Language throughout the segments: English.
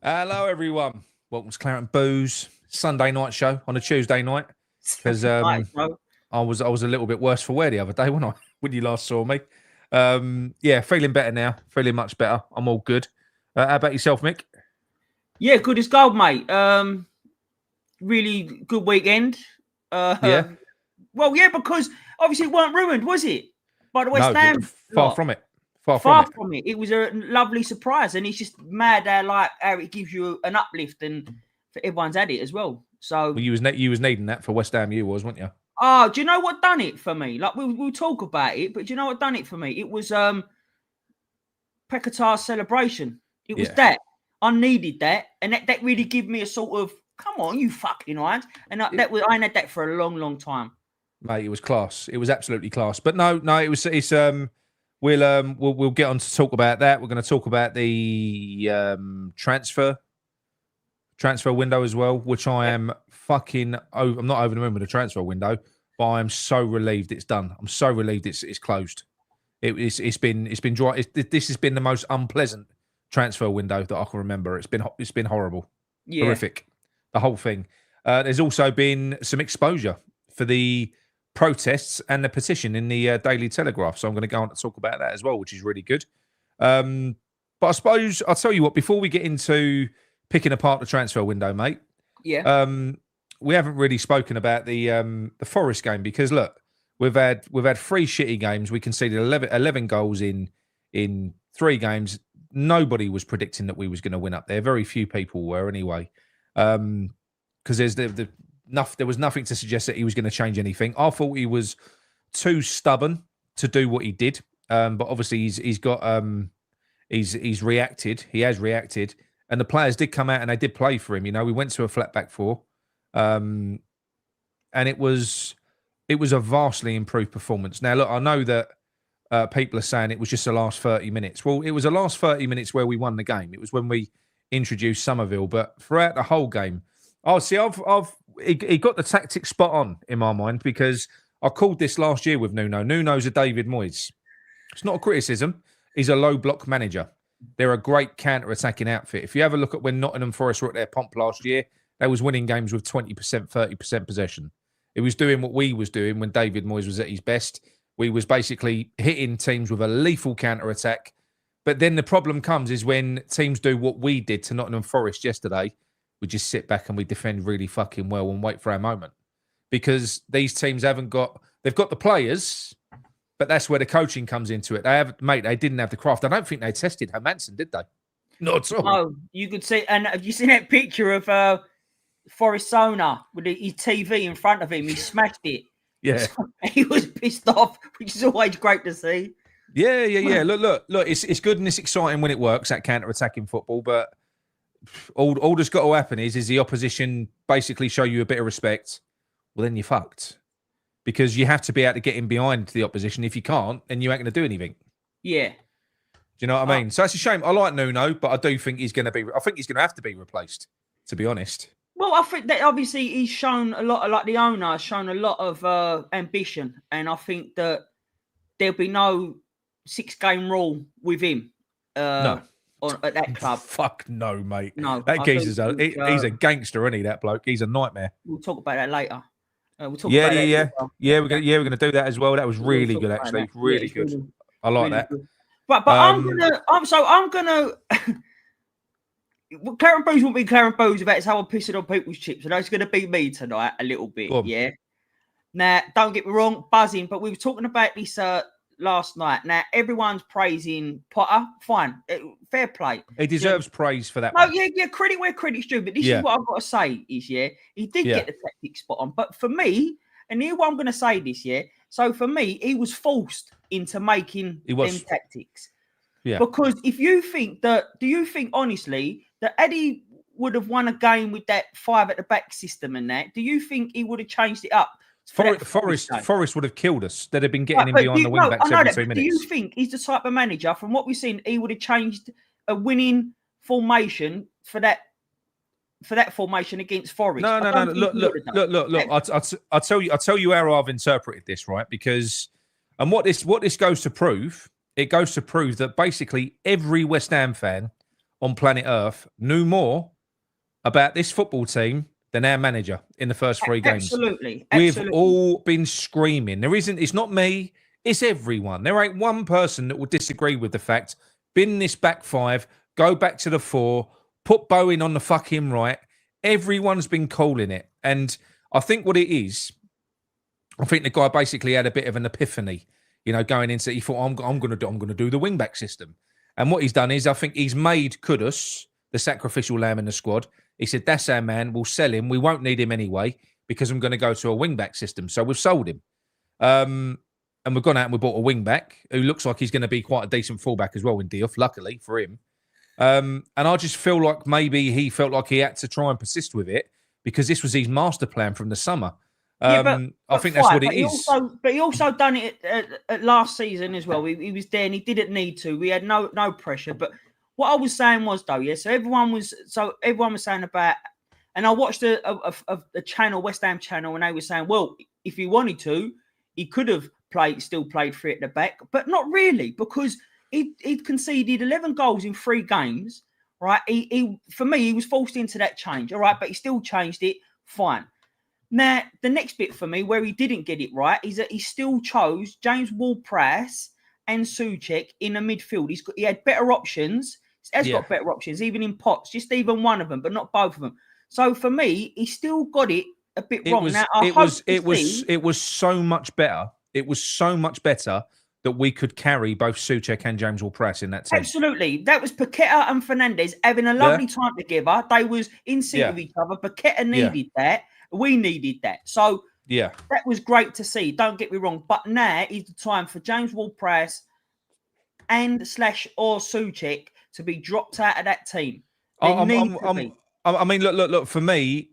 Hello, everyone. Welcome to Claret and Booze Sunday night show on a Tuesday night because I was a little bit worse for wear the other day when you last saw me. Yeah, feeling better now. Feeling much better. I'm all good. How about yourself, Mick? Yeah, good as gold, mate. Really good weekend. Yeah. Well, yeah, because obviously it weren't ruined, was it? By the West No, Ham. far from it. Far from it. It was a lovely surprise, and it's just mad how it gives you an uplift, and for everyone's had it as well. So you was needing that for West Ham, weren't you? Oh, do you know what done it for me? Like we'll talk about it, but do you know what done it for me? It was Paqueta's celebration. It was that. I needed that, and that really gave me a sort of come on, you fucking irons. And I ain't had that for a long, long time. Mate, it was class. It was absolutely class. But no, we'll get on to talk about that. We're going to talk about the transfer window as well, which I am fucking over. I'm not over the moon with the transfer window, but I am so relieved it's done. I'm so relieved it's closed. It's been dry. This has been the most unpleasant transfer window that I can remember. It's been horrible, horrific, the whole thing. There's also been some exposure for the protests and the petition in the Daily Telegraph, so I'm going to go on to talk about that as well, which is really good. But I suppose I'll tell you what. Before we get into picking apart the transfer window, mate. Yeah. We haven't really spoken about the Forest game because look, we've had 3 shitty games. We conceded 11 goals in 3 games. Nobody was predicting that we was going to win up there. Very few people were anyway. Because there was nothing to suggest that he was going to change anything. I thought he was too stubborn to do what he did. But obviously he's reacted. He has reacted. And the players did come out and they did play for him. You know, we went to a flat back 4. And it was a vastly improved performance. Now, look, I know that people are saying it was just the last 30 minutes. Well, it was the last 30 minutes where we won the game. It was when we introduced Somerville. But throughout the whole game, he got the tactics spot on in my mind because I called this last year with Nuno. Nuno's a David Moyes. It's not a criticism. He's a low block manager. They're a great counter-attacking outfit. If you have a look at when Nottingham Forest were at their pomp last year, they was winning games with 20%, 30% possession. It was doing what we was doing when David Moyes was at his best. We was basically hitting teams with a lethal counter-attack. But then the problem comes is when teams do what we did to Nottingham Forest yesterday, we just sit back and we defend really fucking well and wait for our moment. Because these teams they've got the players, but that's where the coaching comes into it. They didn't have the craft. I don't think they tested Hermansen, did they? Not at all. Oh, you could see, and have you seen that picture of Forest owner with his TV in front of him? He smashed it. Yeah. He was pissed off, which is always great to see. Yeah. Look, it's good and it's exciting when it works, that counter-attacking football, but all that's got to happen is the opposition basically show you a bit of respect. Well, then you're fucked. Because you have to be able to get in behind the opposition. If you can't, then you ain't going to do anything. Yeah. Do you know what I mean? So it's a shame. I like Nuno, but I do think he's going to have to be replaced, to be honest. Well, I think that obviously he's shown a lot, like the owner has shown a lot of ambition. And I think that there'll be no 6-game rule with him no. At that club. Fuck no, mate. No. That geezer's he's a gangster, isn't he, that bloke? He's a nightmare. We'll talk about that later. We're going to do that as well. That was really good, actually. Really good. I like that. Good. But I'm gonna. Claret Booze won't be Claret Booze about how I'm pissing on people's chips. And it's going to be me tonight a little bit. Yeah. Now, don't get me wrong, buzzing. But we were talking about this last night. Now, everyone's praising Potter. Fine, fair play. He deserves praise for that. No, yeah, credit where credit's due. But this is what I've got to say: is he did get the tactics spot on. But for me, and here what I'm going to say this year. So for me, he was forced into making them tactics. Yeah. Because do you think honestly that Eddie would have won a game with that 5 at the back system and that? Do you think he would have changed it up? Forest would have killed us. They'd have been getting him behind the wing backs every 2 minutes. Do you think he's the type of manager, from what we've seen, he would have changed a winning formation for that formation against Forest? No. Look. I'll tell you how I've interpreted this, right? Because what this goes to prove, it goes to prove that basically every West Ham fan on planet Earth knew more about this football team than our manager in the first 3 games. Absolutely. We've all been screaming. It's not me, it's everyone. There ain't one person that will disagree with the fact, bin this back 5, go back to the 4, put Bowen on the fucking right. Everyone's been calling it. And I think what it is, I think the guy basically had a bit of an epiphany, going into, he thought, I'm going to do the wing-back system. And what he's done is, I think he's made Kudus the sacrificial lamb in the squad. He said, that's our man. We'll sell him. We won't need him anyway because I'm going to go to a wing-back system. So we've sold him. And we've gone out and we bought a wing-back who looks like he's going to be quite a decent fullback as well in Diouf, luckily for him. And I just feel like maybe he felt like he had to try and persist with it because this was his master plan from the summer. I think that's what it is. But he also done it at last season as well. He was there and he didn't need to. We had no pressure. But what I was saying was, though, so everyone was saying about, and I watched a channel, West Ham channel, and they were saying, well, if he wanted to, he could have still played 3 at the back, but not really, because he'd conceded 11 goals in 3 games, right? For me, he was forced into that change, all right, but he still changed it, fine. Now, the next bit for me, where he didn't get it right, is that he still chose James Ward-Prowse and Souček in the midfield. He had better options. He has got better options, even in pots, just even one of them, but not both of them. So for me, he still got it a bit wrong. It was so much better. It was so much better that we could carry both Souček and James Ward-Prowse in that team. Absolutely. That was Paqueta and Fernandes having a lovely time together. They was in sync with each other. Paqueta needed that. We needed that. So that was great to see. Don't get me wrong. But now is the time for James Ward-Prowse and or Souček to be dropped out of that team. I mean, look. For me,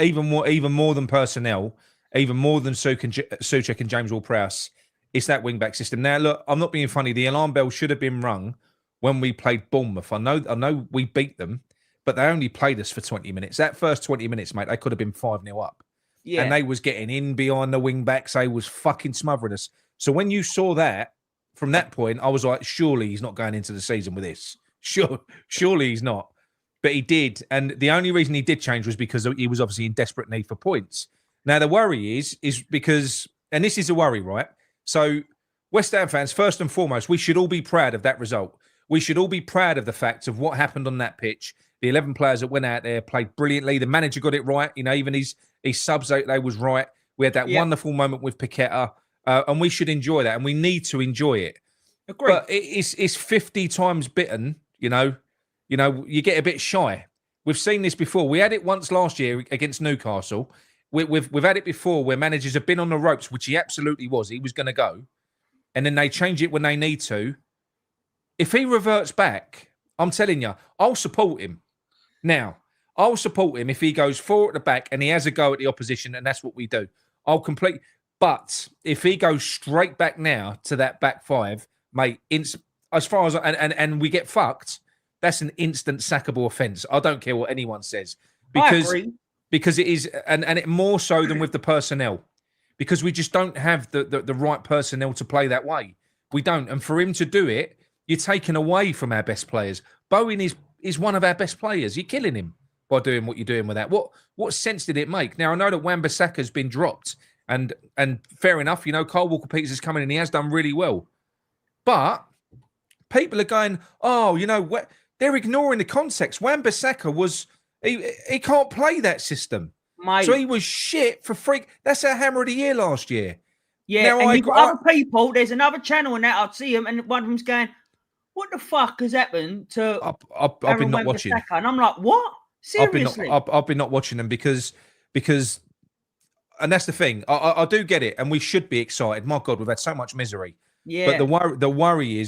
even more than personnel, even more than Souček and James Ward-Prowse, it's that wing-back system. Now, look, I'm not being funny. The alarm bell should have been rung when we played Bournemouth. I know we beat them, but they only played us for 20 minutes. That first 20 minutes, mate, they could have been 5-0 up. Yeah. And they was getting in behind the wing-backs. They was fucking smothering us. So when you saw that, from that point, I was like, surely he's not going into the season with this. Surely he's not. But he did. And the only reason he did change was because he was obviously in desperate need for points. Now, the worry is because, and this is a worry, right? So West Ham fans, first and foremost, we should all be proud of that result. We should all be proud of the fact of what happened on that pitch. The 11 players that went out there played brilliantly. The manager got it right. Even his subs, they was right. We had that wonderful moment with Paqueta, and we should enjoy that, and we need to enjoy it. Agreed. But it's 50 times bitten, you get a bit shy. We've seen this before. We had it once last year against Newcastle. We've had it before where managers have been on the ropes, which he absolutely was. He was going to go. And then they change it when they need to. If he reverts back, I'm telling you, I'll support him. Now, I'll support him if he goes 4 at the back and he has a go at the opposition, and that's what we do. But if he goes straight back now to that back 5, mate, as far as and we get fucked, that's an instant sackable offence. I don't care what anyone says. Because it is, and it more so than with the personnel, because we just don't have the right personnel to play that way. We don't. And for him to do it, you're taking away from our best players. Bowen is one of our best players. You're killing him by doing what you're doing with that. What sense did it make? Now, I know that Wan-Bissaka's been dropped, and fair enough, Kyle Walker-Peters is coming in. He has done really well. But people are going, they're ignoring the context. Wan-Bissaka was... He can't play that system. Mate. So he was shit for freak. That's our hammer of the year last year. Yeah, now and you've got other people. There's another channel in that I'd see him, and one of them's going, what the fuck has happened to I've been not watching. And I'm like, what? Seriously? I've been not watching them because and that's the thing. I do get it, and we should be excited. My God, we've had so much misery. Yeah. But the worry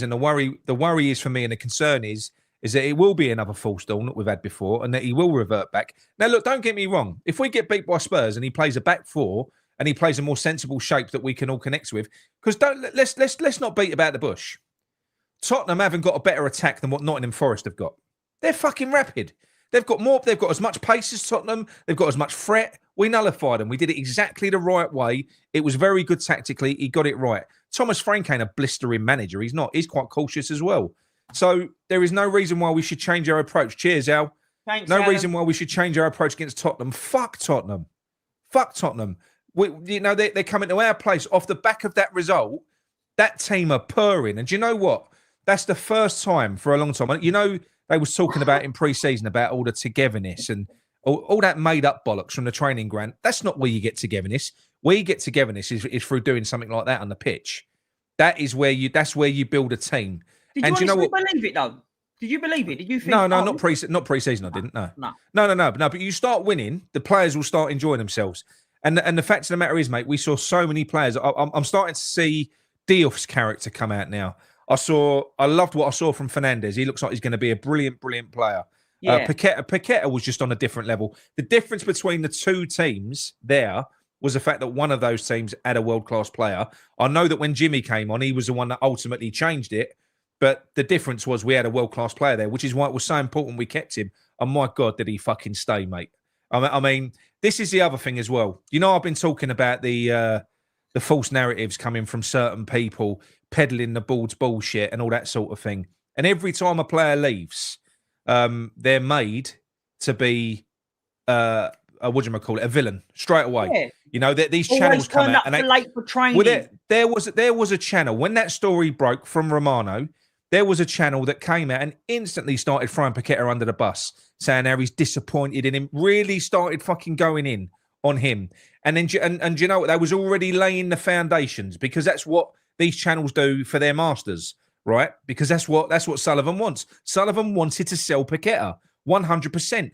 is for me, and the concern is that it will be another false dawn that we've had before, and that he will revert back. Now, look, don't get me wrong. If we get beat by Spurs and he plays a back 4 and he plays a more sensible shape that we can all connect with, because let's not beat about the bush. Tottenham haven't got a better attack than what Nottingham Forest have got. They're fucking rapid. They've got more. They've got as much pace as Tottenham. They've got as much threat. We nullified them. We did it exactly the right way. It was very good tactically. He got it right. Thomas Frank ain't a blistering manager. He's not. He's quite cautious as well. So there is no reason why we should change our approach. Cheers, Al. Thanks, no Alan. reason why we should change our approach against Tottenham. Fuck Tottenham. They're coming to our place off the back of that result. That team are purring. And do you know what? That's the first time for a long time. You know, they was talking about in pre-season about all the togetherness and all that made-up bollocks from the training ground. That's not where you get togetherness. Where you get togetherness is through doing something like that on the pitch. That's where you build a team. Did you believe it though? Did you believe it? Did you think? No, not pre-season. I didn't. No. But you start winning, the players will start enjoying themselves. And the fact of the matter is, mate, we saw so many players. I'm starting to see Diouf's character come out now. I loved what I saw from Fernandes. He looks like he's going to be a brilliant player. Yeah. Paqueta was just on a different level. The difference between the two teams there was the fact that one of those teams had a world-class player. I know that when Jimmy came on, he was the one that ultimately changed it. But the difference was we had a world-class player there, which is why it was so important we kept him. And my God, did he fucking stay, mate. I mean, this is the other thing as well. You know, I've been talking about the false narratives coming from certain people, peddling the board's bullshit and all that sort of thing. And every time a player leaves, they're made to be a villain straight away. Yeah. You know, these channels come out and late for training. Well, there was a channel when that story broke from Romano. There was a channel that came out and instantly started throwing Paqueta under the bus, saying how he's disappointed in him. Really started fucking going in on him, and then and you know what? They was already laying the foundations because that's what these channels do for their masters, right? Because that's what Sullivan wants. Sullivan wanted to sell Paqueta 100%.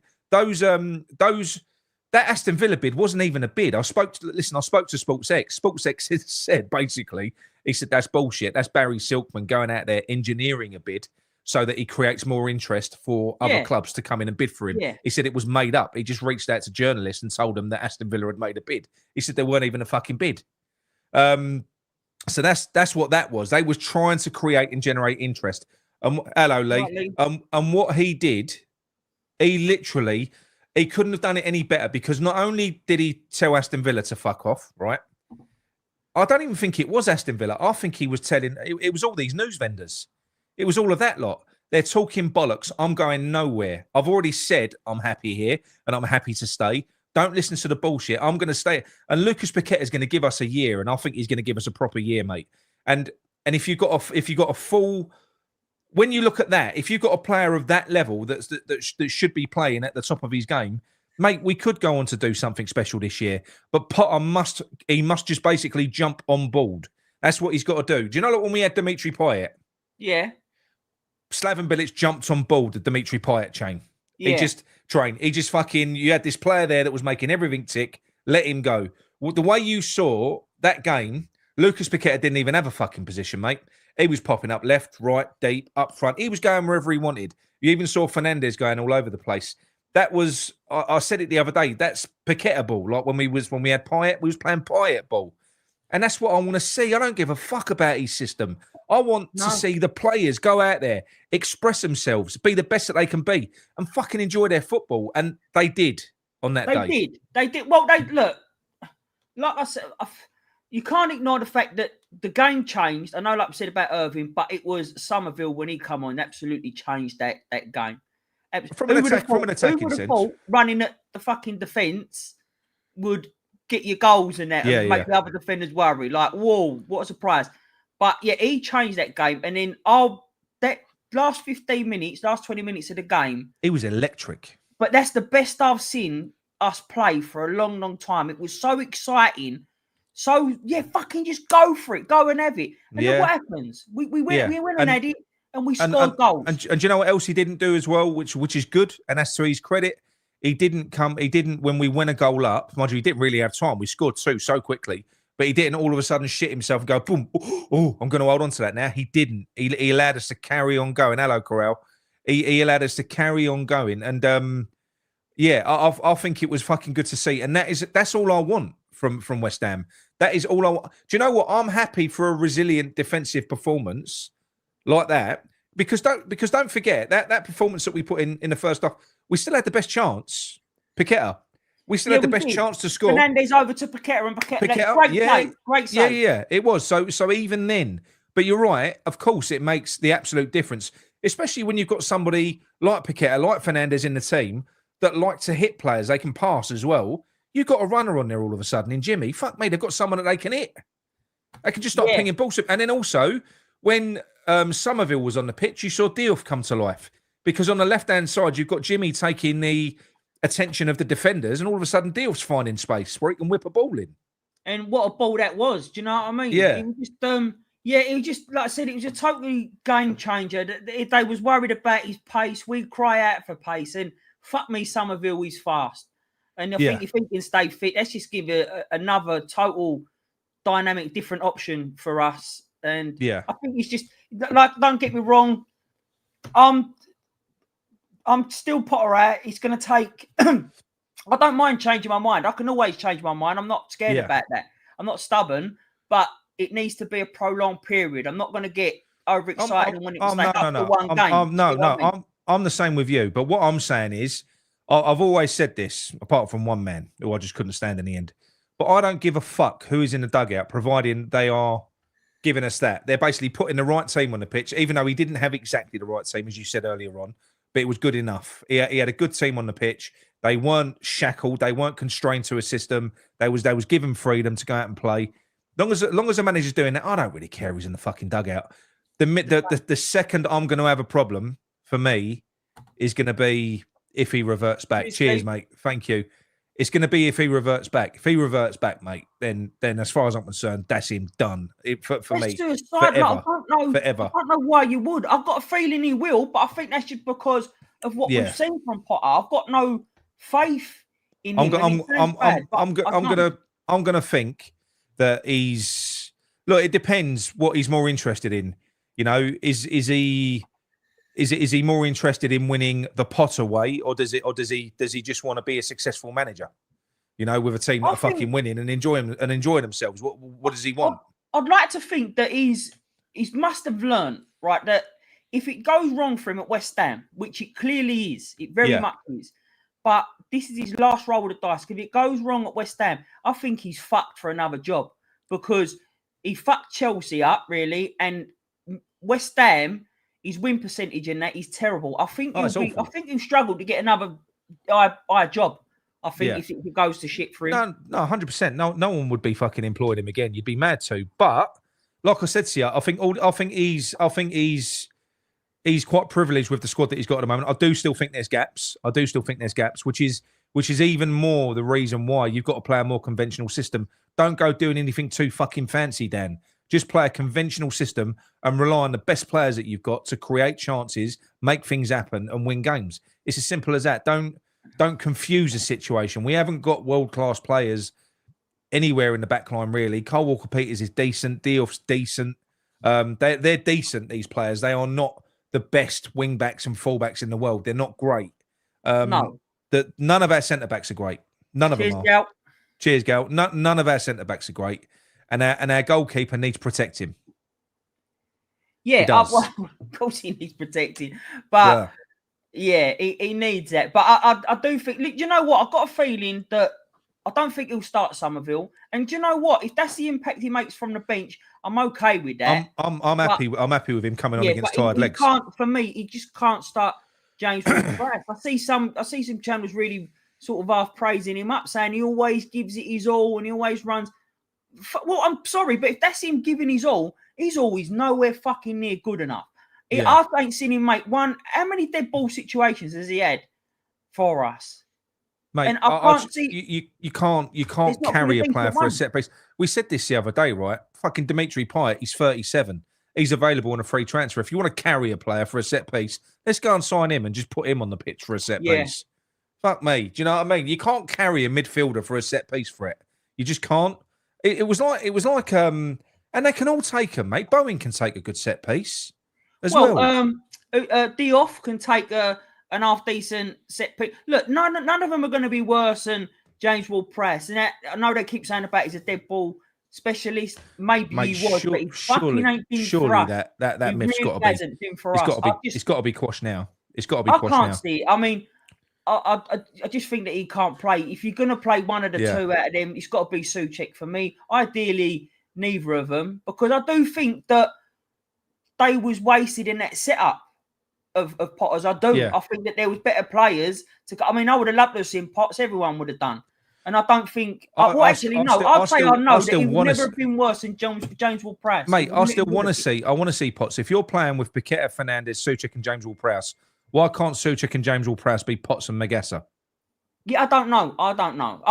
That Aston Villa bid wasn't even a bid. I spoke to SportsX. SportsX said basically, he said that's bullshit. That's Barry Silkman going out there engineering a bid so that he creates more interest for other clubs to come in and bid for him. Yeah. He said it was made up. He just reached out to journalists and told them that Aston Villa had made a bid. He said there weren't even a fucking bid. So that's what that was. They was trying to create and generate interest. Hello, Lee. And what he did, he couldn't have done it any better because not only did he tell Aston Villa to fuck off, right? I don't even think it was Aston Villa. I think he was telling, it was all these news vendors. It was all of that lot. They're talking bollocks. I'm going nowhere. I've already said I'm happy here and I'm happy to stay. Don't listen to the bullshit. I'm going to stay. And Lucas Paqueta is going to give us a year, and I think he's going to give us a proper year, mate. And if you got a full, when you look at that, if you've got a player of that level that should be playing at the top of his game, mate, we could go on to do something special this year. But Potter must just basically jump on board. That's what he's got to do. Do you know like when we had Dimitri Payet? Yeah. Slaven Bilic jumped on board the Dimitri Payet chain. Yeah. He just fucking, you had this player there that was making everything tick, let him go. Well, the way you saw that game, Lucas Paqueta didn't even have a fucking position, mate. He was popping up left, right, deep, up front. He was going wherever he wanted. You even saw Fernandes going all over the place. That was, I said it the other day, that's Paqueta ball. Like when we had Payet, we was playing Payet ball. And that's what I want to see. I don't give a fuck about his system. I want to see the players go out there, express themselves, be the best that they can be, and fucking enjoy their football. And they did on that day. They did. Well, look, like I said, you can't ignore the fact that the game changed. I know, like I said about Irving, but it was Somerville when he come on, absolutely changed that game. From an attacking sense. Running at the fucking defence would get your goals in there and make the other defenders worry. Like, whoa, what a surprise. But yeah, he changed that game. And then that last 15 minutes, last 20 minutes of the game. He was electric. But that's the best I've seen us play for a long, long time. It was so exciting. So, yeah, fucking just go for it. Go and have it. And then what happens? We went and had it and we scored goals. And do you know what else he didn't do as well, which is good? And that's to his credit. He didn't, when we win a goal up, mind you, he didn't really have time. We scored two so quickly. But he didn't all of a sudden shit himself and go, boom, oh, I'm going to hold on to that now. He didn't. He allowed us to carry on going. Hello, Corral. He allowed us to carry on going. And, I think it was fucking good to see. And that's all I want from West Ham. That is all I want. Do you know what? I'm happy for a resilient defensive performance like that. Because don't forget, that performance that we put in the first half, we still had the best chance. Paqueta. We still had the best chance to score. Fernandes over to Paqueta and Paqueta. Great save. Yeah, it was. So even then, but you're right. Of course, it makes the absolute difference. especially when you've got somebody like Paqueta, like Fernandes in the team that like to hit players. They can pass as well. You've got a runner on there all of a sudden in Jimmy. Fuck me, they've got someone that they can hit. They can just start pinging balls. And then also, when Somerville was on the pitch, you saw Diouf come to life. Because on the left-hand side, you've got Jimmy taking the attention of the defenders, and all of a sudden, Diouf's finding space where he can whip a ball in. And what a ball that was. Do you know what I mean? Yeah. It was just, it was just, like I said, it was a totally game changer. If they was worried about his pace, we'd cry out for pace. And fuck me, Somerville is fast. And I think if he can stay fit, let's just give another total dynamic, different option for us. And I think it's just, like, don't get me wrong, I'm still Potter out. It's going to take... I don't mind changing my mind. I can always change my mind. I'm not scared about that. I'm not stubborn, but it needs to be a prolonged period. I'm not going to get overexcited when it's one game. I'm the same with you. But what I'm saying is, I've always said this, apart from one man who I just couldn't stand in the end. But I don't give a fuck who is in the dugout, providing they are giving us that. They're basically putting the right team on the pitch, even though he didn't have exactly the right team, as you said earlier on. But it was good enough. He had a good team on the pitch. They weren't shackled. They weren't constrained to a system. They was given freedom to go out and play. As long as the manager's doing that, I don't really care who's in the fucking dugout. The second I'm going to have a problem for me is going to be if he reverts back. Cheers, mate. Thank you. It's going to be if he reverts back. If he reverts back, mate, then as far as I'm concerned, that's him done. For me, forever. Forever. I don't know why you would. I've got a feeling he will, but I think that's just because of what we've seen from Potter. I've got no faith in him. I'm gonna think that he's. Look, it depends what he's more interested in. You know, is he more interested in winning the Potter way, or does he just want to be a successful manager? You know, with a team that are fucking winning and enjoying themselves. What does he want? I'd like to think that he must have learned, right, that if it goes wrong for him at West Ham, which it clearly is, it very much is, but this is his last roll of the dice. If it goes wrong at West Ham, I think he's fucked for another job because he fucked Chelsea up, really, and West Ham, his win percentage in that is terrible. I think he'll struggle to get another job. I think if it goes to shit for him. No, 100%. No one would be fucking employing him again. You'd be mad to. But like I said to you, I think he's quite privileged with the squad that he's got at the moment. I do still think there's gaps. Which is even more the reason why you've got to play a more conventional system. Don't go doing anything too fucking fancy, Dan. Just play a conventional system and rely on the best players that you've got to create chances, make things happen, and win games. It's as simple as that. Don't confuse the situation. We haven't got world-class players anywhere in the back line, really. Kyle Walker-Peters is decent. Diouf's decent. They're decent, these players. They are not the best wing-backs and full-backs in the world. They're not great. No. None of our centre-backs are great. None of them are. Gal. Cheers, Gal. None of our centre-backs are great. And our goalkeeper needs protecting. Yeah, well, of course he needs protecting. But, he needs that. But I do think, look, you know what? I've got a feeling that I don't think he'll start Somerville. And do you know what? If that's the impact he makes from the bench, I'm okay with that. I'm happy. I'm happy with him coming on against tired legs. For me, he just can't start James Ward-Prowse. I see some channels really sort of half praising him up, saying he always gives it his all and he always runs. Well, I'm sorry, but if that's him giving his all, he's always nowhere fucking near good enough. I ain't seen him make one. How many dead ball situations has he had for us? Mate, and I can't see you can't carry a player for a set piece. We said this the other day, right? Fucking Dimitri Payet, he's 37. He's available on a free transfer. If you want to carry a player for a set piece, let's go and sign him and just put him on the pitch for a set piece. Fuck me. Do you know what I mean? You can't carry a midfielder for a set piece threat. You just can't. It was like, and they can all take them, mate. Bowen can take a good set piece as well. Diouf can take an half decent set piece. Look, none of them are going to be worse than James Ward-Prowse. And I know they keep saying about he's a dead ball specialist. Maybe mate, he was, but he fucking ain't been for us. That myth's got to be. It's got to be quashed now. It's got to be quashed now. I can't see it. I mean, I just think that he can't play. If you're going to play one of the two out of them, it's got to be Souček for me. Ideally, neither of them, because I do think that they was wasted in that setup. of Potters. I do. Yeah. I think that there was better players to. I mean, I would have loved to have seen Potts. Everyone would have done. And I don't think. I'd say I know that he would never have been worse than James Ward-Prowse. Mate, I still want to see. I want to see Potts. If you're playing with Paqueta, Fernandez, Souček, and James Ward-Prowse, why can't Souček and James Ward-Prowse be Potts and Magessa? Yeah, I don't know. I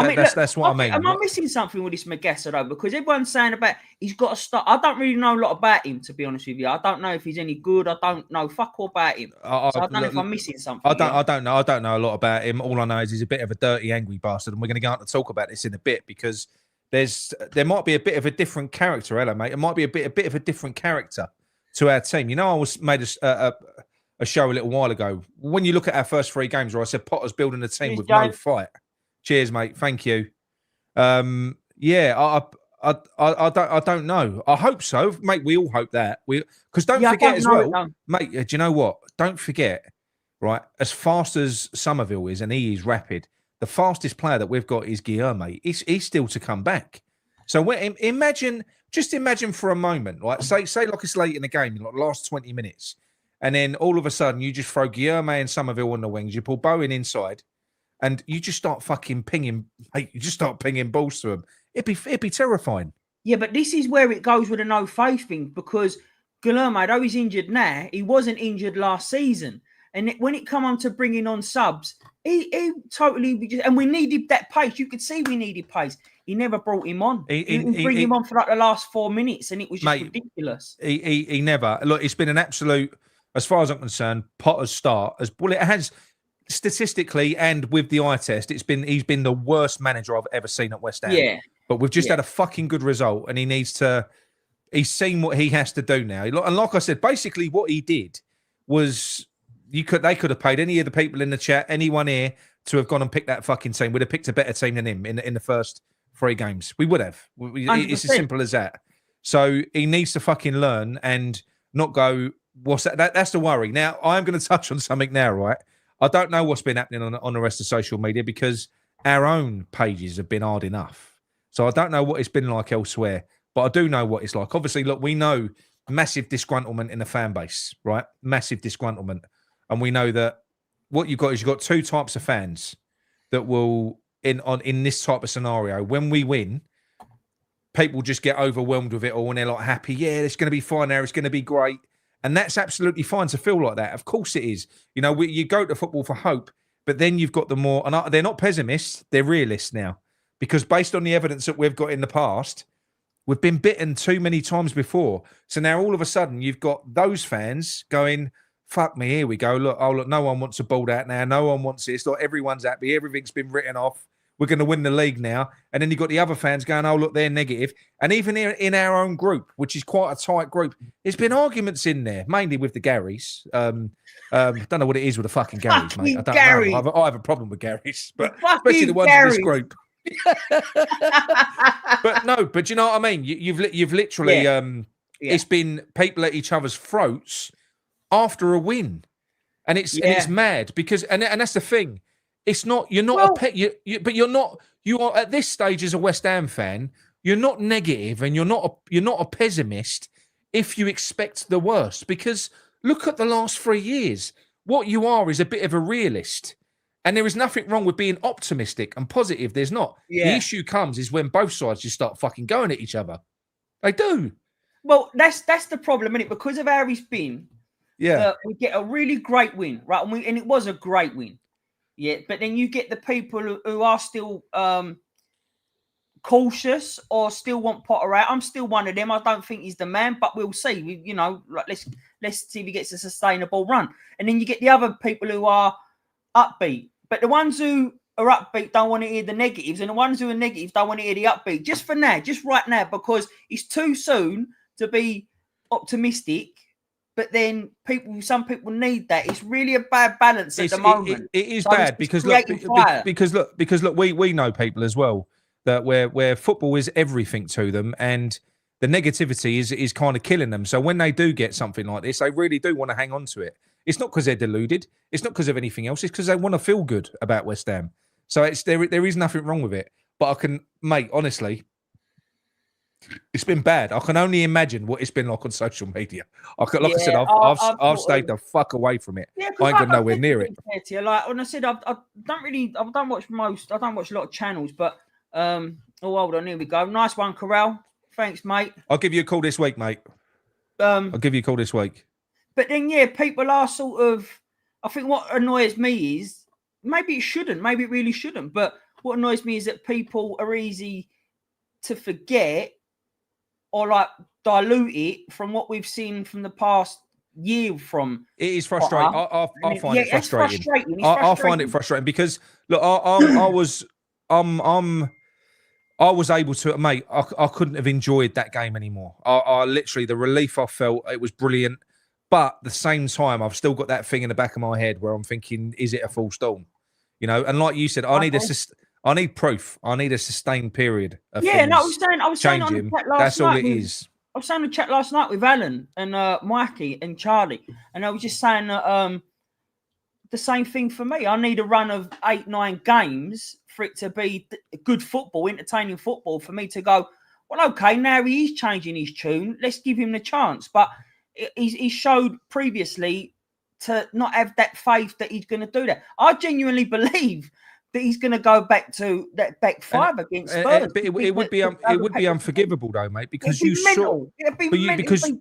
mean, that's what I mean. Am I missing something with this Magessa though? Because everyone's saying about he's got to start. I don't really know a lot about him, to be honest with you. I don't know if he's any good. I don't know fuck all about him. I don't know if I'm missing something. I don't know. I don't know a lot about him. All I know is he's a bit of a dirty, angry bastard, and we're going to go on to talk about this in a bit because there might be a bit of a different character, hello, mate. It might be a bit of a different character to our team. You know, I was made a show a little while ago. When you look at our first 3 games, where I said Potter's building a team with no fight. Cheers, mate. Thank you. Yeah, I don't know. I hope so, mate. We all hope that. Because don't forget as well, mate. Do you know what? Don't forget, right? As fast as Somerville is, and he is rapid. The fastest player that we've got is Guilherme. He's still to come back. So imagine for a moment, like say like it's late in the game, like the last 20 minutes. And then all of a sudden, you just throw Guilherme and Somerville on the wings. You pull Bowen inside, and you just start fucking pinging. Mate, you just start pinging balls to him. It'd be terrifying. Yeah, but this is where it goes with a no faith thing because Guilherme, though he's injured now, he wasn't injured last season. And when it come on to bringing on subs, he totally and we needed that pace. You could see we needed pace. He never brought him on. He didn't bring him on for like the last 4 minutes, and it was just ridiculous. He never. Look, it's been an absolute. As far as I'm concerned, Potter's start as well. It has statistically and with the eye test, he's been the worst manager I've ever seen at West Ham. Yeah, but we've just had a fucking good result, and he's seen what he has to do now. And like I said, basically what he did was they could have paid any of the people in the chat, anyone here, to have gone and picked that fucking team. We'd have picked a better team than him in the first 3 games. We would have. It's as simple as that. So he needs to fucking learn and not go. What's that? That's the worry. Now, I'm going to touch on something now, right? I don't know what's been happening on the rest of social media because our own pages have been hard enough. So I don't know what it's been like elsewhere, but I do know what it's like. Obviously, look, we know massive disgruntlement in the fan base, right? Massive disgruntlement. And we know that what you've got 2 types of fans that will, in this type of scenario, when we win, people just get overwhelmed with it all and they're like happy. Yeah, it's going to be fine now. It's going to be great. And that's absolutely fine to feel like that. Of course it is. You know, you go to football for hope, but then you've got the more, and they're not pessimists, they're realists now. Because based on the evidence that we've got in the past, we've been bitten too many times before. So now all of a sudden you've got those fans going, fuck me, here we go. Look, no one wants a ball out now. No one wants this. Look, everyone's happy. Everything's been written off. We're going to win the league now. And then you've got the other fans going, oh, look, they're negative. And even in our own group, which is quite a tight group, there's been arguments in there, mainly with the Garys. Don't know what it is with the fucking Garys, mate. I don't know. I have a problem with Garys, but especially the ones in this group. but you know what I mean? You've literally, it's been people at each other's throats after a win. And it's mad because, and that's the thing. It's not, you're not a pet, but you're not, you are at this stage as a West Ham fan, you're not negative and you're not a pessimist if you expect the worst, because look at the last 3 years. What you are is a bit of a realist, and there is nothing wrong with being optimistic and positive. There's not. Yeah. The issue comes is when both sides just start fucking going at each other. They do. Well, that's the problem, isn't it? Because of how he's been, we get a really great win, right? And it was a great win. Yeah, but then you get the people who are still cautious or still want Potter out. I'm still one of them. I don't think he's the man, but we'll see. Let's see if he gets a sustainable run. And then you get the other people who are upbeat. But the ones who are upbeat don't want to hear the negatives, and the ones who are negative don't want to hear the upbeat. Just for now, just right now, because it's too soon to be optimistic. But then some people need that. It's really a bad balance at the moment. It is bad because look, we know people as well that where football is everything to them, and the negativity is kind of killing them. So when they do get something like this, they really do want to hang on to it. It's not because they're deluded. It's not because of anything else. It's because they want to feel good about West Ham. So there is nothing wrong with it. But I can, mate, honestly, It's been bad. I can only imagine what it's been like on social media. I said, I've stayed the fuck away from it. Yeah, I ain't got nowhere near it. Like, when I said I don't watch a lot of channels, but hold on, here we go. Nice one, Corral. Thanks, mate. I'll give you a call this week, mate. I'll give you a call this week. But then, yeah, people are sort of. I think what annoys me is maybe it shouldn't, maybe it really shouldn't. But what annoys me is that people are easy to forget or like dilute it from what we've seen from the past year. From it is frustrating. I find it frustrating. I find it frustrating because look, I was able to, mate. I couldn't have enjoyed that game anymore. I literally, the relief I felt, it was brilliant. But at the same time, I've still got that thing in the back of my head where I'm thinking, is it a full storm? You know, and like you said, I need proof. I need a sustained period of I was saying on the chat last night. That's all it is. I was saying on the chat last night with Alan and Mikey and Charlie, and I was just saying that the same thing for me. I need a run of 8-9 games for it to be good football, entertaining football, for me to go, well, okay, now he is changing his tune. Let's give him the chance. But he showed previously to not have that faith that he's going to do that. I genuinely believe that he's going to go back to that back five against Spurs. But it would be unforgivable though, mate, because you saw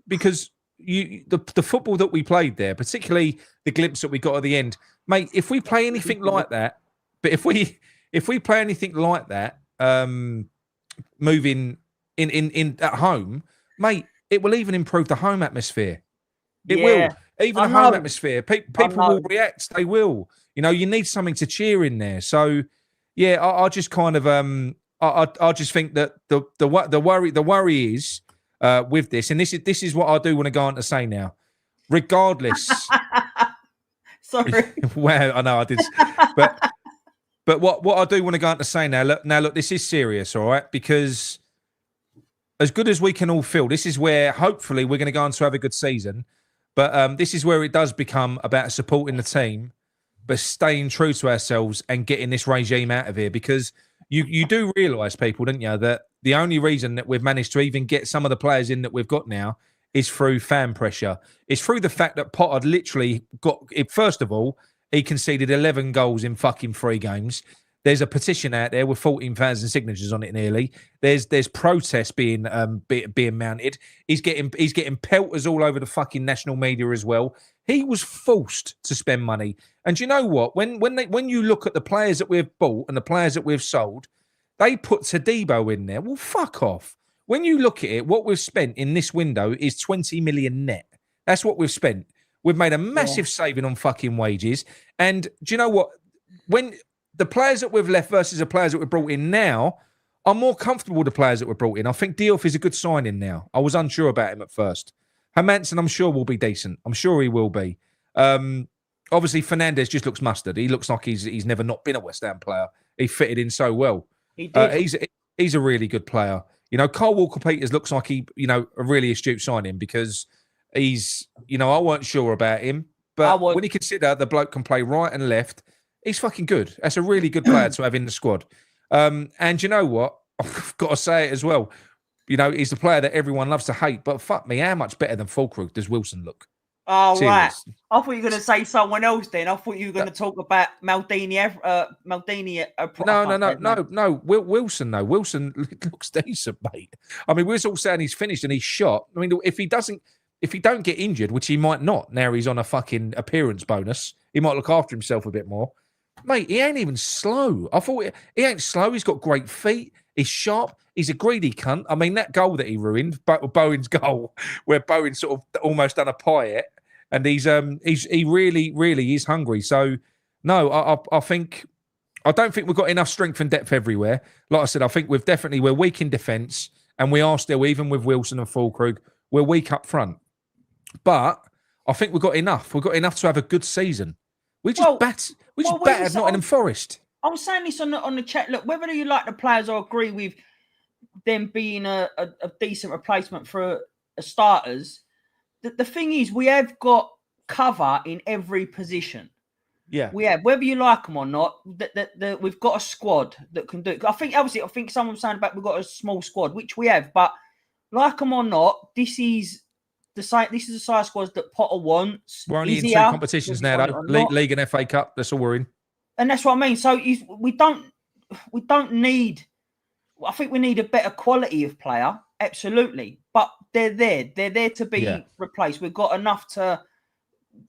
because the football that we played there, particularly the glimpse that we got at the end, mate. If we play anything like that, but if we play anything like that, moving in at home, mate, it will even improve the home atmosphere. It will. Even the home atmosphere. People will react. They will. You know, you need something to cheer in there. So, yeah, I just kind of I just think that the worry is with this, and this is what I do want to go on to say now. Regardless, sorry. Well, I know I did, but what I do want to go on to say now. Look, this is serious, all right? Because as good as we can all feel, this is where hopefully we're going to go on to have a good season. But this is where it does become about supporting the team, but staying true to ourselves and getting this regime out of here. Because you do realise, people, don't you, that the only reason that we've managed to even get some of the players in that we've got now is through fan pressure. It's through the fact that Potter literally got it. First of all, he conceded 11 goals in fucking 3 games. There's a petition out there with 14,000 signatures on it nearly. There's protests being mounted. He's getting pelters all over the fucking national media as well. He was forced to spend money. And do you know what? When you look at the players that we've bought and the players that we've sold, they put Tadibo in there. Well, fuck off. When you look at it, what we've spent in this window is 20 million net. That's what we've spent. We've made a massive saving on fucking wages. And do you know what? When the players that we've left versus the players that we've brought in now, I'm more comfortable with the players that were brought in. I think Diouf is a good signing now. I was unsure about him at first. Hermansen, I'm sure, will be decent. I'm sure he will be. Obviously, Fernandes just looks mustard. He looks like he's never not been a West Ham player. He fitted in so well. He did. He's a really good player. You know, Kyle Walker-Peters looks like a really astute signing because he's, I weren't sure about him. But when you consider the bloke can play right and left, he's fucking good. That's a really good player to have in the squad. And you know what? I've got to say it as well. He's the player that everyone loves to hate. But fuck me, how much better than Fulkrug does Wilson look? Oh, serious. Right. I thought you were going to say someone else then. I thought you were going to talk about Maldini. No. Wilson, though. Wilson looks decent, mate. I mean, we're all saying he's finished and he's shot. I mean, if he don't get injured, which he might not, now he's on a fucking appearance bonus, he might look after himself a bit more. Mate, he ain't even slow. I thought he ain't slow. He's got great feet. He's sharp. He's a greedy cunt. I mean, that goal that he ruined, Bowen's goal, where Bowen sort of almost done a pie and he really, really is hungry. So, no, I don't think we've got enough strength and depth everywhere. Like I said, I think we're weak in defence, and we are still, even with Wilson and Fulkrug, we're weak up front. But I think we've got enough. We've got enough to have a good season. We just battered Nottingham Forest. I was saying this on the chat. Look, whether you like the players or agree with them being a decent replacement for starters, the thing is we have got cover in every position. Yeah, we have. Whether you like them or not, we've got a squad that can do it. I think someone was saying about we've got a small squad, which we have, but like them or not, this is the size squad that Potter wants. We're only in 2 competitions now, though. League and FA Cup. That's all we're in. And that's what I mean. So we don't need. I think we need a better quality of player, absolutely. But they're there. They're there to be replaced. We've got enough to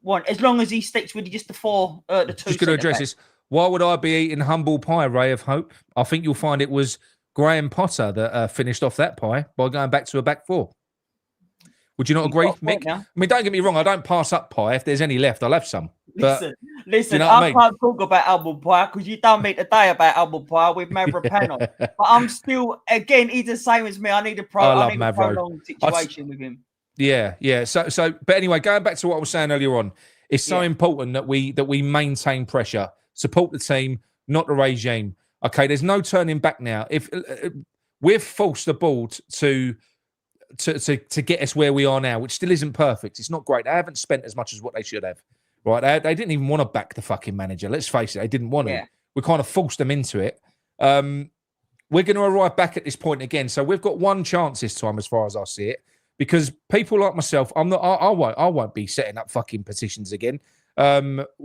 want. As long as he sticks with just the 2. Just going to address this. Why would I be eating humble pie, Ray of Hope? I think you'll find it was Graham Potter that finished off that pie by going back to a back 4. Would you not agree, Mick? I mean, don't get me wrong. I don't pass up pie. If there's any left, I'll have some. Listen. You know I can't talk about humble pie because you done me today about humble pie with Mavropano. But I'm still, again, he's the same as me. I need a prolonged situation with him. Yeah. So, but anyway, going back to what I was saying earlier on, it's so important that we maintain pressure, support the team, not the regime. Okay, there's no turning back now. If we've forced the board to get us where we are now, which still isn't perfect. It's not great. They haven't spent as much as what they should have. Right? They didn't even want to back the fucking manager. Let's face it, they didn't want to. We kind of forced them into it. We're going to arrive back at this point again. So we've got one chance this time, as far as I see it, because people like myself, I won't be setting up fucking petitions again. Hammers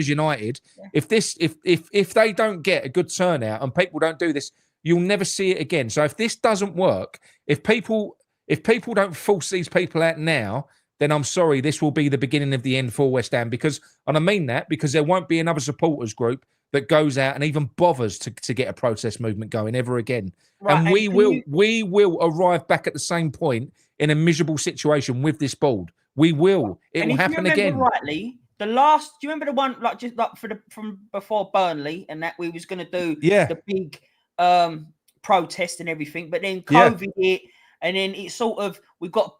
United. If they don't get a good turnout and people don't do this, you'll never see it again. So if this doesn't work, if people don't force these people out now, then I'm sorry, this will be the beginning of the end for West Ham. And I mean that because there won't be another supporters group that goes out and even bothers to get a protest movement going ever again. Right, and we will arrive back at the same point in a miserable situation with this board. We will. It will happen again. Rightly, do you remember the one from before Burnley and that we was going to do the big protest and everything, but then COVID hit, and then it sort of we got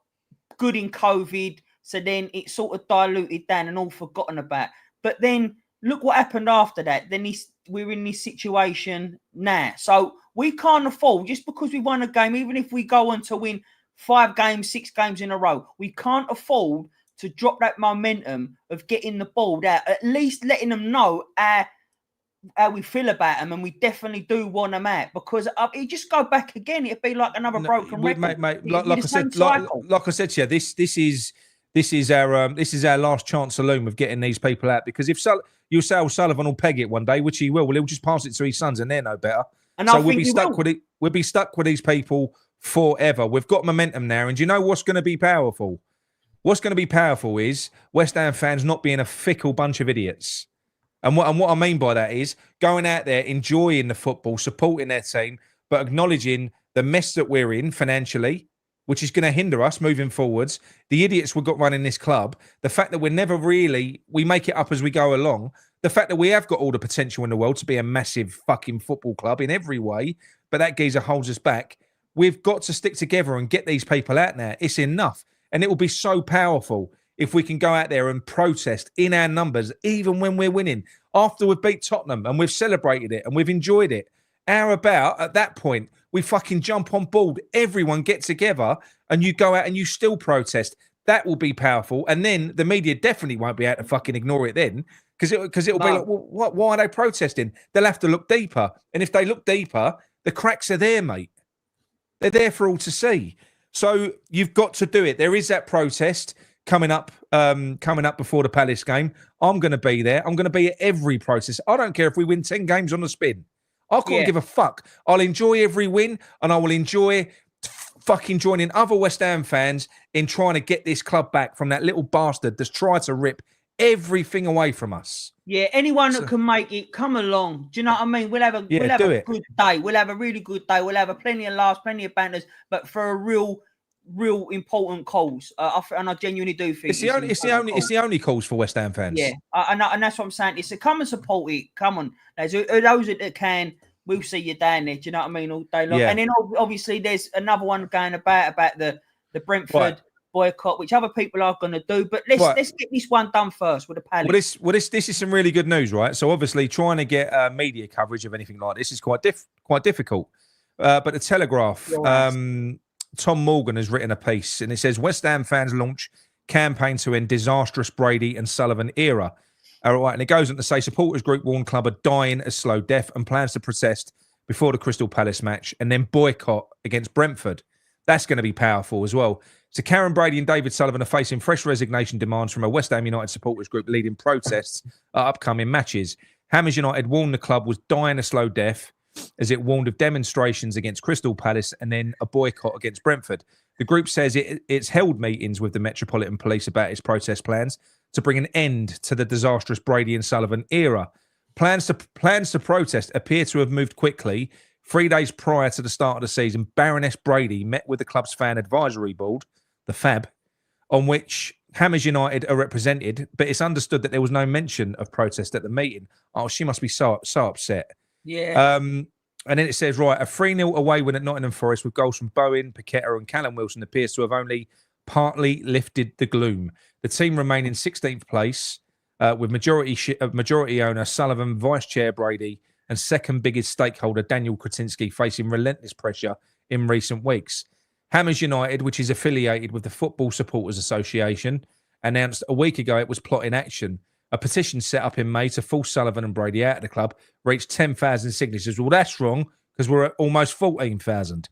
good in COVID, so then it sort of diluted down and all forgotten about. But then look what happened after that. Then we're in this situation now, so we can't afford, just because we won a game, even if we go on to win 5 games, 6 games in a row, we can't afford to drop that momentum of getting the ball out, at least letting them know how we feel about them, and we definitely do want them out, because it just go back again. It'd be like another broken record. Mate, like I said to you, this is our last chance saloon of getting these people out, because if you say Sullivan will peg it one day, which he will, he'll just pass it to his sons, and they're no better. And so we'll be stuck with it. We'll be stuck with these people forever. We've got momentum now, and do you know what's going to be powerful? What's going to be powerful is West Ham fans not being a fickle bunch of idiots. And what I mean by that is going out there, enjoying the football, supporting their team, but acknowledging the mess that we're in financially, which is going to hinder us moving forwards. The idiots we've got running this club, the fact that we make it up as we go along, the fact that we have got all the potential in the world to be a massive fucking football club in every way, but that geezer holds us back. We've got to stick together and get these people out now. It's enough. And it will be so powerful if we can go out there and protest in our numbers, even when we're winning. After we've beat Tottenham and we've celebrated it and we've enjoyed it, how about at that point, we fucking jump on board, everyone get together, and you go out and you still protest. That will be powerful. And then the media definitely won't be able to fucking ignore it then, because it'll be like, well, why are they protesting? They'll have to look deeper. And if they look deeper, the cracks are there, mate. They're there for all to see. So you've got to do it. There is that protest coming up before the Palace game. I'm going to be there. I'm going to be at every protest. I don't care if we win 10 games on the spin. I can't give a fuck. I'll enjoy every win, and I will enjoy fucking joining other West Ham fans in trying to get this club back from that little bastard that's tried to rip everything away from us. Yeah, anyone that can make it, come along. Do you know what I mean? We'll have a good day. We'll have a really good day. We'll have plenty of laughs, plenty of banters, but for a real important cause. And I genuinely do think it's the only cause for West Ham fans. Yeah, and that's what I'm saying. It's come and support it. Come on, those that can. We'll see you down there. Do you know what I mean? All day long. Yeah. And then obviously there's another one going about the Brentford boycott, which other people are going to do. But let's get this one done first with the Palace. Well, this is some really good news, right? So obviously trying to get media coverage of anything like this is quite difficult. But the Telegraph, Tom Morgan has written a piece, and it says West Ham fans launch campaign to end disastrous Brady and Sullivan era. All right, and it goes on to say supporters group warn club are dying a slow death and plans to protest before the Crystal Palace match, and then boycott against Brentford. That's going to be powerful as well. So Karen Brady and David Sullivan are facing fresh resignation demands from a West Ham United supporters group leading protests at upcoming matches. Hammers United warned the club was dying a slow death as it warned of demonstrations against Crystal Palace and then a boycott against Brentford. The group says it's held meetings with the Metropolitan Police about its protest plans to bring an end to the disastrous Brady and Sullivan era. Plans to protest appear to have moved quickly. 3 days prior to the start of the season, Baroness Brady met with the club's fan advisory board, the FAB, on which Hammers United are represented, but it's understood that there was no mention of protest at the meeting. Oh, she must be so upset. Yeah. And then it says, right, a 3-0 away win at Nottingham Forest with goals from Bowen, Paqueta and Callum Wilson appears to have only partly lifted the gloom. The team remain in 16th place with majority owner Sullivan, vice chair Brady and second biggest stakeholder Daniel Kretinsky facing relentless pressure in recent weeks. Hammers United, which is affiliated with the Football Supporters Association, announced a week ago it was plotting action. A petition set up in May to force Sullivan and Brady out of the club reached 10,000 signatures. Well, that's wrong because we're at almost 14,000.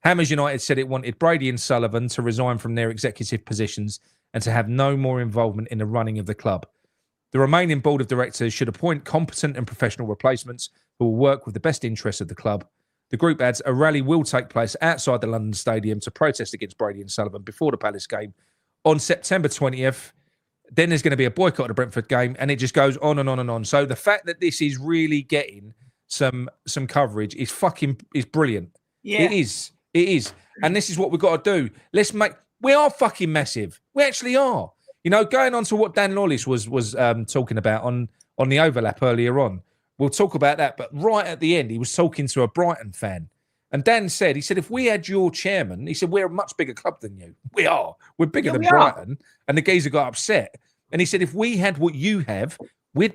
Hammers United said it wanted Brady and Sullivan to resign from their executive positions and to have no more involvement in the running of the club. The remaining board of directors should appoint competent and professional replacements who will work with the best interests of the club. The group adds a rally will take place outside the London Stadium to protest against Brady and Sullivan before the Palace game on September 20th. Then there's going to be a boycott of the Brentford game, and it just goes on and on and on. So the fact that this is really getting some coverage is brilliant. Yeah. It is. And this is what we've got to do. We are fucking massive. We actually are. You know, going on to what Dan Lawless was talking about on the overlap earlier on. We'll talk about that. But right at the end, he was talking to a Brighton fan. And Dan said, if we had your chairman, he said, we're a much bigger club than you. We are. We're bigger than Brighton. And the geezer got upset. And he said, if we had what you have, we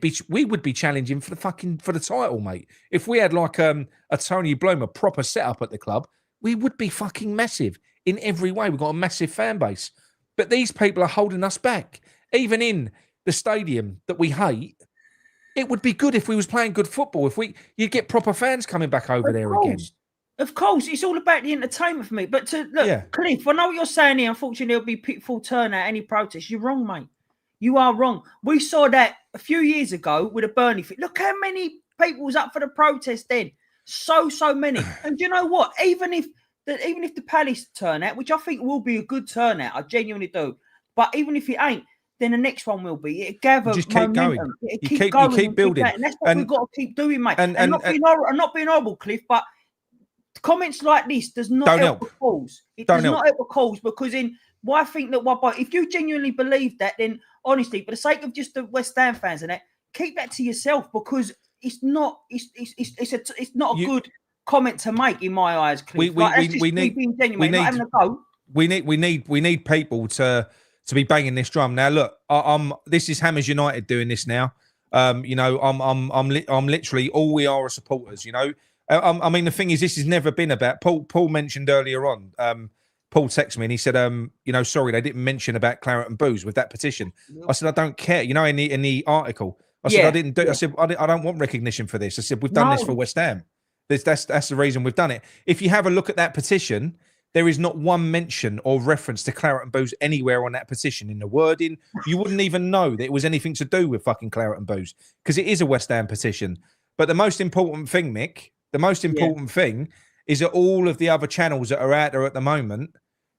would be challenging for the title, mate. If we had like a Tony Bloom, a proper setup at the club, we would be fucking massive in every way. We've got a massive fan base. But these people are holding us back. Even in the stadium that we hate, it would be good if we was playing good football. You'd get proper fans coming back over there again. Of course, it's all about the entertainment for me. But Cliff, I know what you're saying here. Unfortunately, there'll be pitfall turnout, any protest. You're wrong, mate. You are wrong. We saw that a few years ago with a Burnley fit. Look how many people was up for the protest then. So many. And you know what? Even if the Palace turnout, which I think will be a good turnout, I genuinely do. But even if it ain't, then the next one will be. It gather just keep momentum. Going. You keep building. And that's what we've got to keep doing, mate. And not being horrible, Cliff, but comments like this does not help the cause. It does not help the cause because I think that if you genuinely believe that, then honestly, for the sake of just the West Ham fans and that, keep that to yourself because it's not a good comment to make in my eyes, Cliff. We need people to be banging this drum. Now, look, this is Hammers United doing this now. I'm literally all we are supporters. You know, I mean, the thing is, this has never been about. Paul mentioned earlier on. Paul texted me and he said, sorry, they didn't mention about claret and booze with that petition. I said, I don't care. You know, in the article, I said, I didn't do. I said, I don't want recognition for this. I said, we've done this for West Ham. That's the reason we've done it. If you have a look at that petition, there is not one mention or reference to claret and booze anywhere on that petition in the wording. You wouldn't even know that it was anything to do with fucking claret and booze because it is a West Ham petition. But the most important thing, Mick, thing is that all of the other channels that are out there at the moment,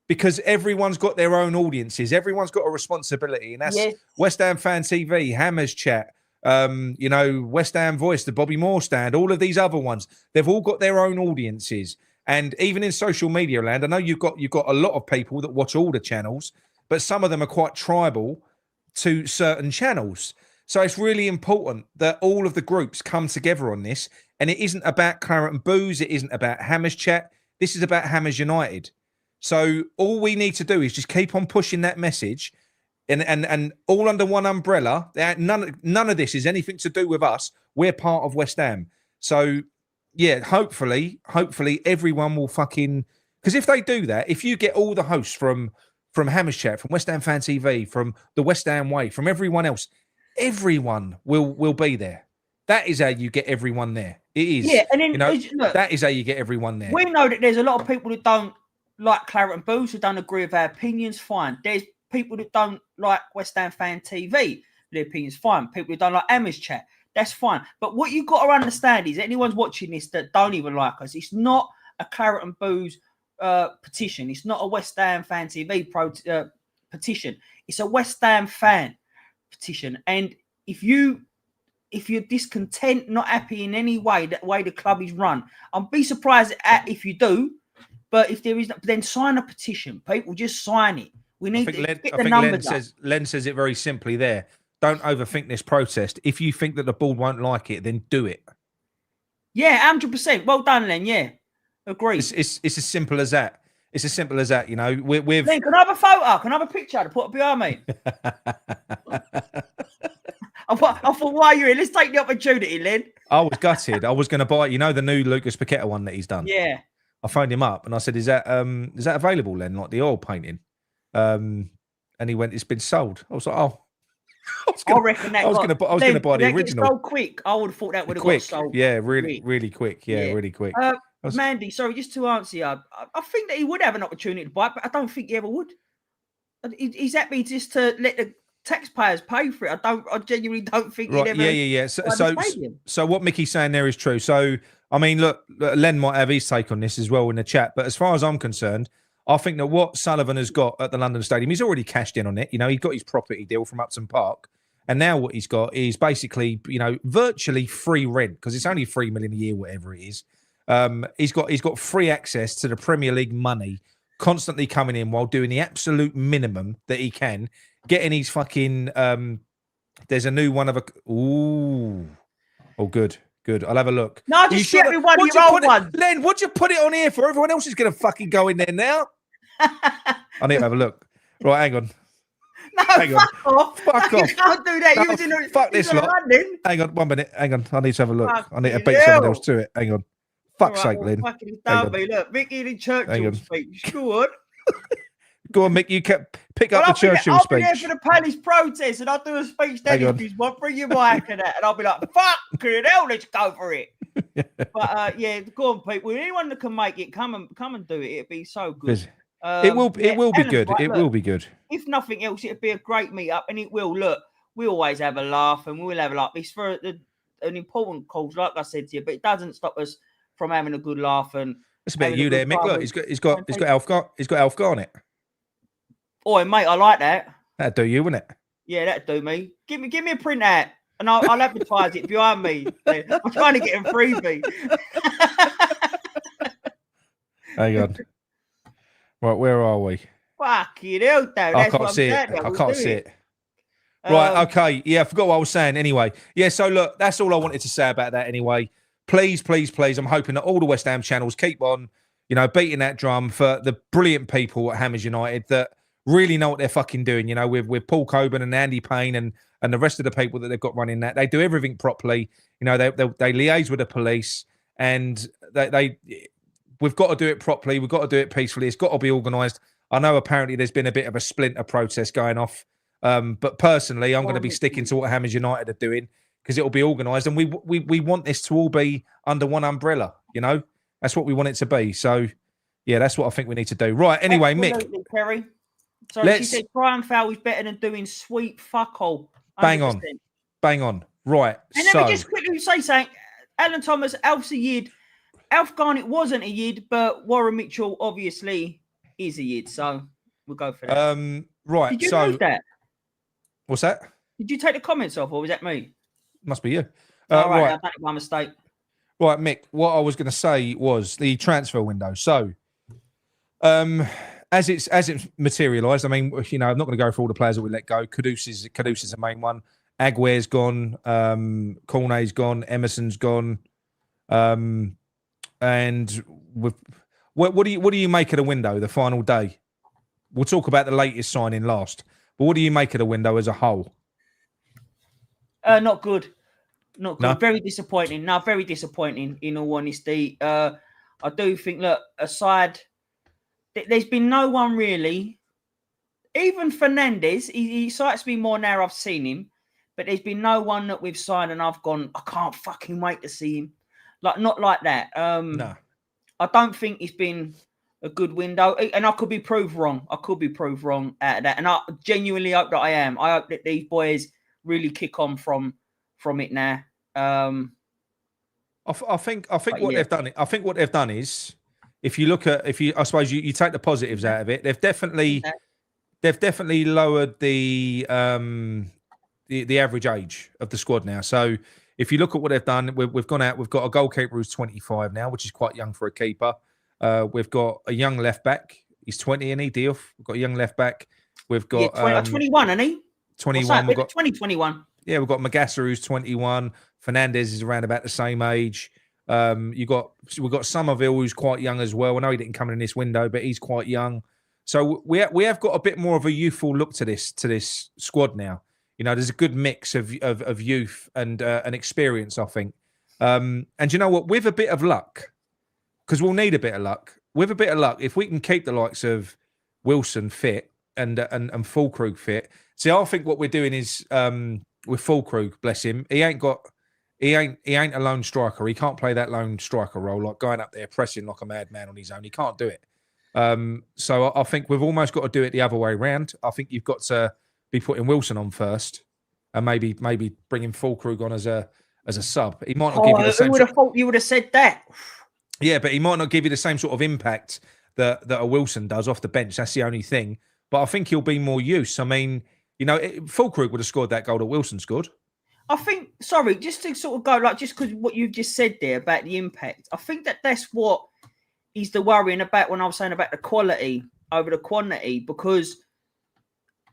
because everyone's got their own audiences, everyone's got a responsibility, and that's West Ham Fan TV, Hammers Chat, West Ham Voice, the Bobby Moore Stand, all of these other ones. They've all got their own audiences. And even in social media land, I know you've got a lot of people that watch all the channels, but some of them are quite tribal to certain channels. So it's really important that all of the groups come together on this. And it isn't about claret and booze. It isn't about Hammers Chat. This is about Hammers United. So all we need to do is just keep on pushing that message and all under one umbrella. None of this is anything to do with us. We're part of West Ham. So yeah, hopefully everyone will fucking, because if they do that, if you get all the hosts from Hammers Chat, from West Ham Fan TV, from the West Ham Way, from everyone else, everyone will be there. That is how you get everyone there. It is. Yeah, and then look, that is how you get everyone there. We know that there's a lot of people that don't like Claret and Booze, who don't agree with our opinions. Fine. There's people that don't like West Ham Fan TV. Their opinions, fine. People who don't like Amish Chat, that's fine. But what you've got to understand is, anyone's watching this that don't even like us, it's not a Claret and Booze petition. It's not a West Ham Fan TV petition. It's a West Ham fan petition. And if you're discontent, not happy in any way, that way the club is run, I'd be surprised if you do. But if there is, then sign a petition. People just sign it. We need to get the numbers up. Len says it very simply there. Don't overthink this protest. If you think that the board won't like it, then do it. Yeah, 100%. Well done, Len. Yeah, agree. It's as simple as that. It's as simple as that. You know, we've. Len, can I have a photo? Can I have a picture to put up behind me? I thought, why are you here? Let's take the opportunity, Len. I was gutted. I was going to buy, the new Lucas Paqueta one that he's done. Yeah. I phoned him up and I said, "Is that available, Len? Like the oil painting?" And he went, "It's been sold." I was like, "Oh." I was going to buy the original. So quick. I would have thought that would have got sold. Yeah, really quick. Yeah, really quick. Mandy, sorry, just to answer you, I think that he would have an opportunity to buy it, but I don't think he ever would. He's happy just to let the taxpayers pay for it. I genuinely don't think he'd ever. Yeah. So what Mickey's saying there is true. So I mean, look, Len might have his take on this as well in the chat, but as far as I'm concerned, I think that what Sullivan has got at the London Stadium, he's already cashed in on it. He's got his property deal from Upton Park. And now what he's got is basically, virtually free rent, because it's only $3 million a year, whatever it is. He's got free access to the Premier League money constantly coming in while doing the absolute minimum that he can. Getting his fucking, there's a new one of good. I'll have a look. No, just get me one of your old ones. Len, what'd you put it on here for? Everyone else is going to fucking go in there now. I need to have a look. Right, hang on. No, fuck off. You can't do that. No, fuck this lot. Hang on, 1 minute. Hang on. I need to have a look. I need to beat someone else to it. Hang on. Fuck's sake, Len. Look, Mickey and Churchill speech. Go on. Go on, Mick. You pick up the Churchill speech. I'll be there for the Palace protest and I'll do a speech then if he's one. Bring your mic and that. And I'll be like, fucking hell, let's go for it. But go on, people. Anyone that can make it, come and do it. It'd be so good. It will be good. It will be good. If nothing else, it'd be a great meet-up, and it will. Look, we always have a laugh, and we'll have a laugh. It's for an important cause, like I said to you, but it doesn't stop us from having a good laugh. And it's a bit of you there, Mick. Look, he's got Alf on it. Oh, mate, I like that. That'd do you, wouldn't it? Yeah, that'd do me. Give me a print out, and I'll advertise it behind me. I'm trying to get a freebie. Hang on. Right, where are we? Fucking hell, though. I can't see it. Right, okay. Yeah, I forgot what I was saying. Anyway, yeah, so look, that's all I wanted to say about that anyway. Please, I'm hoping that all the West Ham channels keep on, beating that drum for the brilliant people at Hammers United that really know what they're fucking doing, with Paul Coburn and Andy Payne and the rest of the people that they've got running that. They do everything properly. They liaise with the police, and we've got to do it properly. We've got to do it peacefully. It's got to be organised. I know apparently there's been a bit of a splinter protest going off. But personally, I'm going to be sticking to what Hammers United are doing because it'll be organised. And we want this to all be under one umbrella, That's what we want it to be. So, yeah, that's what I think we need to do. Right, anyway, absolutely, Mick. Kerry. So she said try and foul is better than doing sweet fuck all. 100%. Bang on. Right, and let me just quickly say something. Alan Thomas, Alf's a yid. Alf Garnett wasn't a yid, but Warren Mitchell obviously is a yid. So we'll go for that. Right. Did you know that? What's that? Did you take the comments off, or was that me? Must be you. Right. I done it by mistake. Right, Mick. What I was going to say was the transfer window. So, as it's materialised, I mean, I'm not going to go for all the players that we let go. Kudus is the main one. Aguer's gone. Cornet's gone. Emerson's gone. And what do you make of the window? The final day. We'll talk about the latest signing last. But what do you make of the window as a whole? Not good. Not good. No? Very disappointing. No, very disappointing, in all honesty. I do think, look, aside, there's been no one really. Even Fernandes, he excites me more now I've seen him. but there's been no one that we've signed and I've gone, I can't fucking wait to see him. Like, not like that. No. I don't think it's been a good window, and I could be proved wrong. I could be proved wrong at that, and I genuinely hope that I am. I hope that these boys really kick on from it now. I think what they've done. I think what they've done is, I suppose you take the positives out of it. They've definitely lowered the average age of the squad now. So if you look at what they've done, we've gone out. We've got a goalkeeper who's 25 now, which is quite young for a keeper. We've got a young left back. He's 20, and Diouf. We've got a young left back. We've got 21, isn't he? 21. We've got 2021. Yeah, we've got Magassa, who's 21. Fernandez is around about the same age. We've got Somerville, who's quite young as well. I know he didn't come in this window, but he's quite young. So we have got a bit more of a youthful look to this squad now. You know, there's a good mix of youth and experience, I think. And you know what? With a bit of luck, because we'll need a bit of luck. With a bit of luck, if we can keep the likes of Wilson fit and Fulkrug fit. See, I think what we're doing is with Fulkrug, bless him, he ain't a lone striker. He can't play that lone striker role, like going up there pressing like a madman on his own. He can't do it. So I think we've almost got to do it the other way around. I think you've got to be putting Wilson on first, and maybe bringing Fulkrug on as a sub. He might not give you the same. Who would have thought you would have said that? Yeah, but he might not give you the same sort of impact that a Wilson does off the bench. That's the only thing. But I think he'll be more use. I mean, you know, Fulkrug would have scored that goal that Wilson scored. I think, sorry, just to sort of go, like, just because what you've just said there about the impact, I think that's what is the worrying about when I was saying about the quality over the quantity, because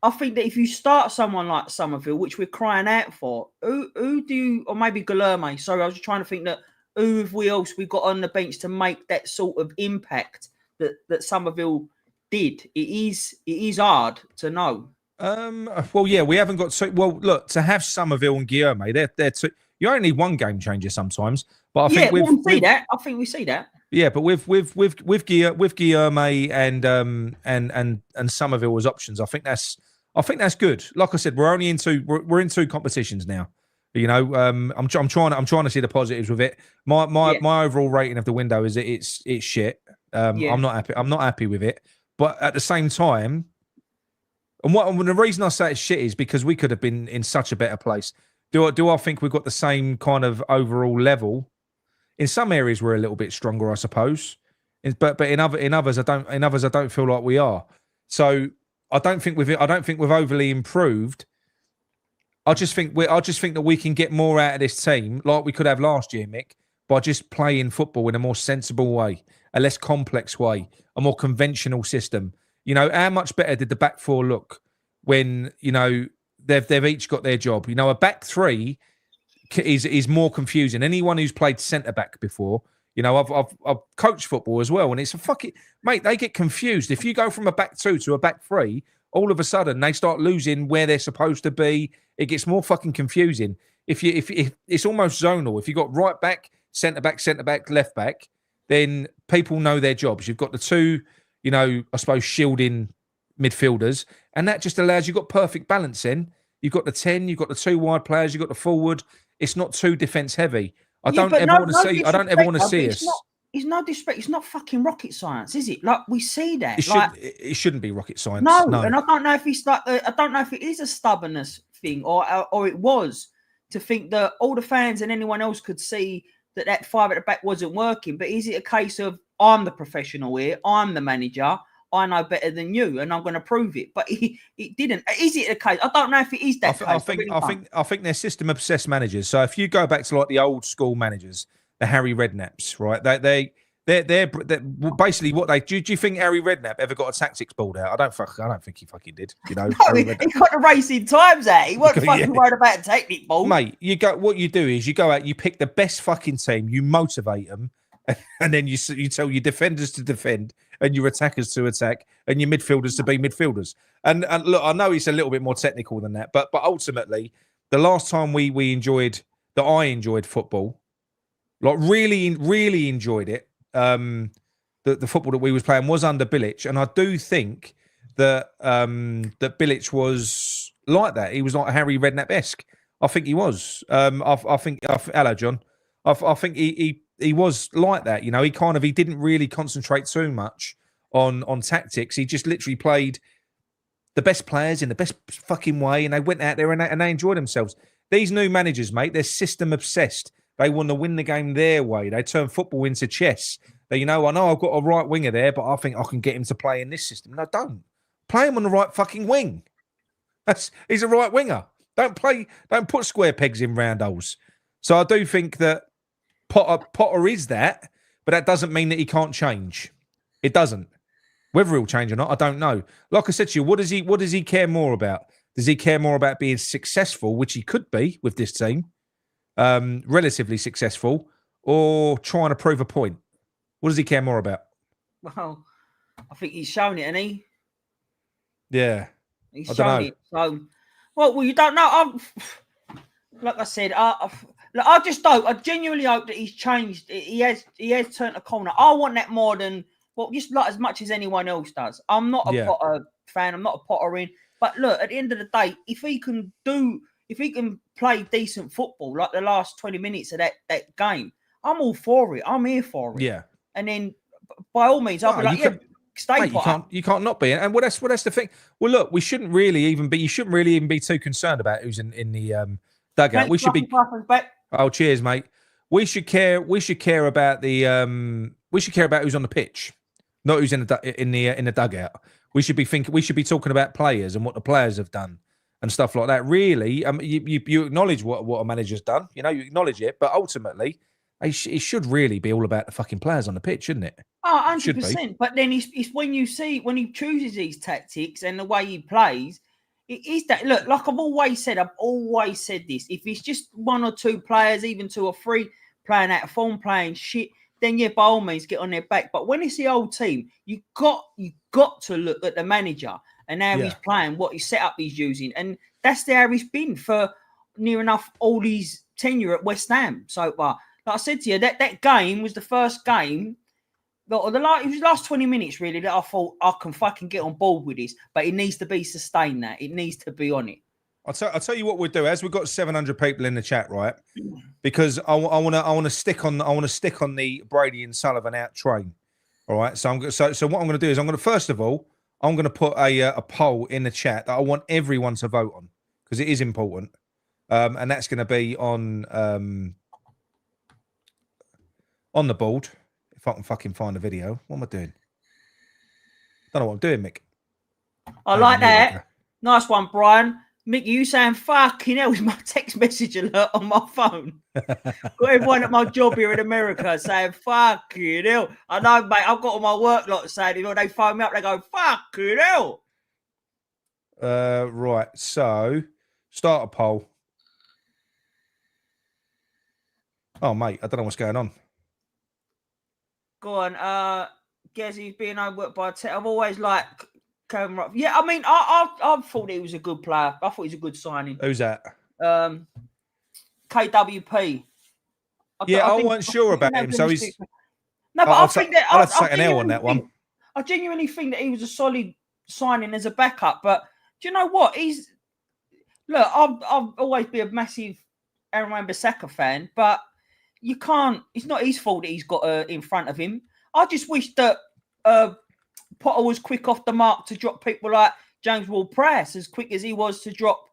I think that if you start someone like Somerville, which we're crying out for, who do you, or maybe Guilherme, sorry, I was just trying to think that who have we got on the bench to make that sort of impact that Somerville did? It is hard to know. Well, yeah, we haven't got so well. Look, to have Somerville and Guilherme, they're two. You only need one game changer sometimes, but I think I think we see that. Yeah, but with Guilherme and Somerville as options, I think that's good. Like I said, we're in two competitions now. You know, I'm trying to see the positives with it. My overall rating of the window is that it's shit. I'm not happy. I'm not happy with it. But at the same time, and the reason I say it's shit is because we could have been in such a better place. Do I think we've got the same kind of overall level? In some areas, we're a little bit stronger, I suppose. But in others, I don't feel like we are. So I don't think we've overly improved. I just think that we can get more out of this team, like we could have last year, Mick, by just playing football in a more sensible way, a less complex way, a more conventional system. You know, how much better did the back four look when, you know, they've each got their job? You know, a back three is more confusing. Anyone who's played centre back before, you know, I've coached football as well, and it's a fucking mate. They get confused if you go from a back two to a back three. All of a sudden, they start losing where they're supposed to be. It gets more fucking confusing. If it's almost zonal. If you got right back, centre back, left back, then people know their jobs. You've got the two, you know, I suppose shielding midfielders, and that just allows you've got perfect balance. In you've got the 10, you've got the two wide players, you've got the forward. It's not too defence heavy. I don't ever want to see us. It's no disrespect. It's not fucking rocket science, is it? Like, we see that. It shouldn't be rocket science. No, and I don't know if it's like I don't know if it is a stubbornness thing or it was to think that all the fans and anyone else could see that five at the back wasn't working. But is it a case of I'm the professional here, I'm the manager, I know better than you, and I'm going to prove it? But it didn't. Is it a case? I don't know if it is that case. I think they're system obsessed managers. So if you go back to like the old school managers, the Harry Redknapps, right? They're basically what they do. Do you think Harry Redknapp ever got a tactics balled out? I don't think he fucking did. You know, no, he got the racing times out. He wasn't fucking worried about a technique ball, mate. What you do is you go out, you pick the best fucking team, you motivate them, and then you tell your defenders to defend and your attackers to attack and your midfielders to be midfielders. And look, I know it's a little bit more technical than that, but ultimately, the last time I enjoyed football. Like really enjoyed it. The football that we was playing was under Bilic, and I do think that that Bilic was like that. He was like Harry Redknapp-esque. I think he was. I think. Hello, John. I think he was like that. You know, he didn't really concentrate too much on tactics. He just literally played the best players in the best fucking way, and they went out there and they enjoyed themselves. These new managers, mate, they're system obsessed. They want to win the game their way. They turn football into chess. They, I know I've got a right winger there, but I think I can get him to play in this system. No, don't. Play him on the right fucking wing. He's a right winger. Don't put square pegs in round holes. So I do think that Potter is that, but that doesn't mean that he can't change. It doesn't. Whether he'll change or not, I don't know. Like I said to you, what does he care more about? Does he care more about being successful, which he could be with this team, relatively successful, or trying to prove a point? What does he care more about? Well, I think he's shown it, hasn't he? Yeah. He's shown it. So, well, you don't know. Like I said, I just hope. I genuinely hope that he's changed. He has turned a corner. I want that more than just like as much as anyone else does. I'm not a Potter fan. I'm not a Potter in. But look, at the end of the day, if he can play decent football like the last 20 minutes of that game, I'm all for it. I'm here for it. Yeah. And then, by all means, I'll be like, stay Potter. You can't not be. And that's the thing. Well, look, you shouldn't really even be too concerned about who's in the dugout. We should be. Oh, cheers, mate. We should care about the we should care about who's on the pitch, not who's in the dugout. We should be talking about players and what the players have done and stuff like that. Really, you acknowledge what a manager's done. You acknowledge it, but ultimately, it should really be all about the fucking players on the pitch, shouldn't it? Oh, 100%. But then it's when he chooses these tactics and the way he plays, it is that. Look, like I've always said this. If it's just one or two players, even two or three, playing out of form, playing shit, then by all means get on their back. But when it's the old team, you got to look at the manager and how he's playing, what his setup he's using, and that's how he's been for near enough all his tenure at West Ham so far. Like I said to you, that game was the first game. It was the last 20 minutes really that I thought I can fucking get on board with this, but it needs to be sustained. That it needs to be on it. I'll tell you what we'll do. As we've got 700 people in the chat, right? Because I want to stick on the Brady and Sullivan out train. All right. So what I'm going to do is first of all I'm going to put a poll in the chat that I want everyone to vote on because it is important, and that's going to be on the board. If I can fucking find the video, what am I doing? Don't know what I'm doing, Mick. I like that. Nice one, Brian. Mickey, you saying fucking hell is my text message alert on my phone. Got everyone at my job here in America saying fucking hell. I know, mate. I've got all my work lot saying, they phone me up, they go, fucking hell. Right. So, start a poll. Oh, mate, I don't know what's going on. Go on. Gezzy's being overworked by I've always liked Kevin Ruff. Yeah, I mean, I thought he was a good player. I thought he was a good signing. Who's that? KWP. I wasn't sure about him. So he's. No, but I think that I'll have to take an L on that one. I genuinely think that he was a solid signing as a backup. But do you know what? I've always been a massive Aaron Wan-Bissaka fan, but you can't. It's not his fault that he's got in front of him. I just wish that Potter was quick off the mark to drop people like James Ward-Prowse as quick as he was to drop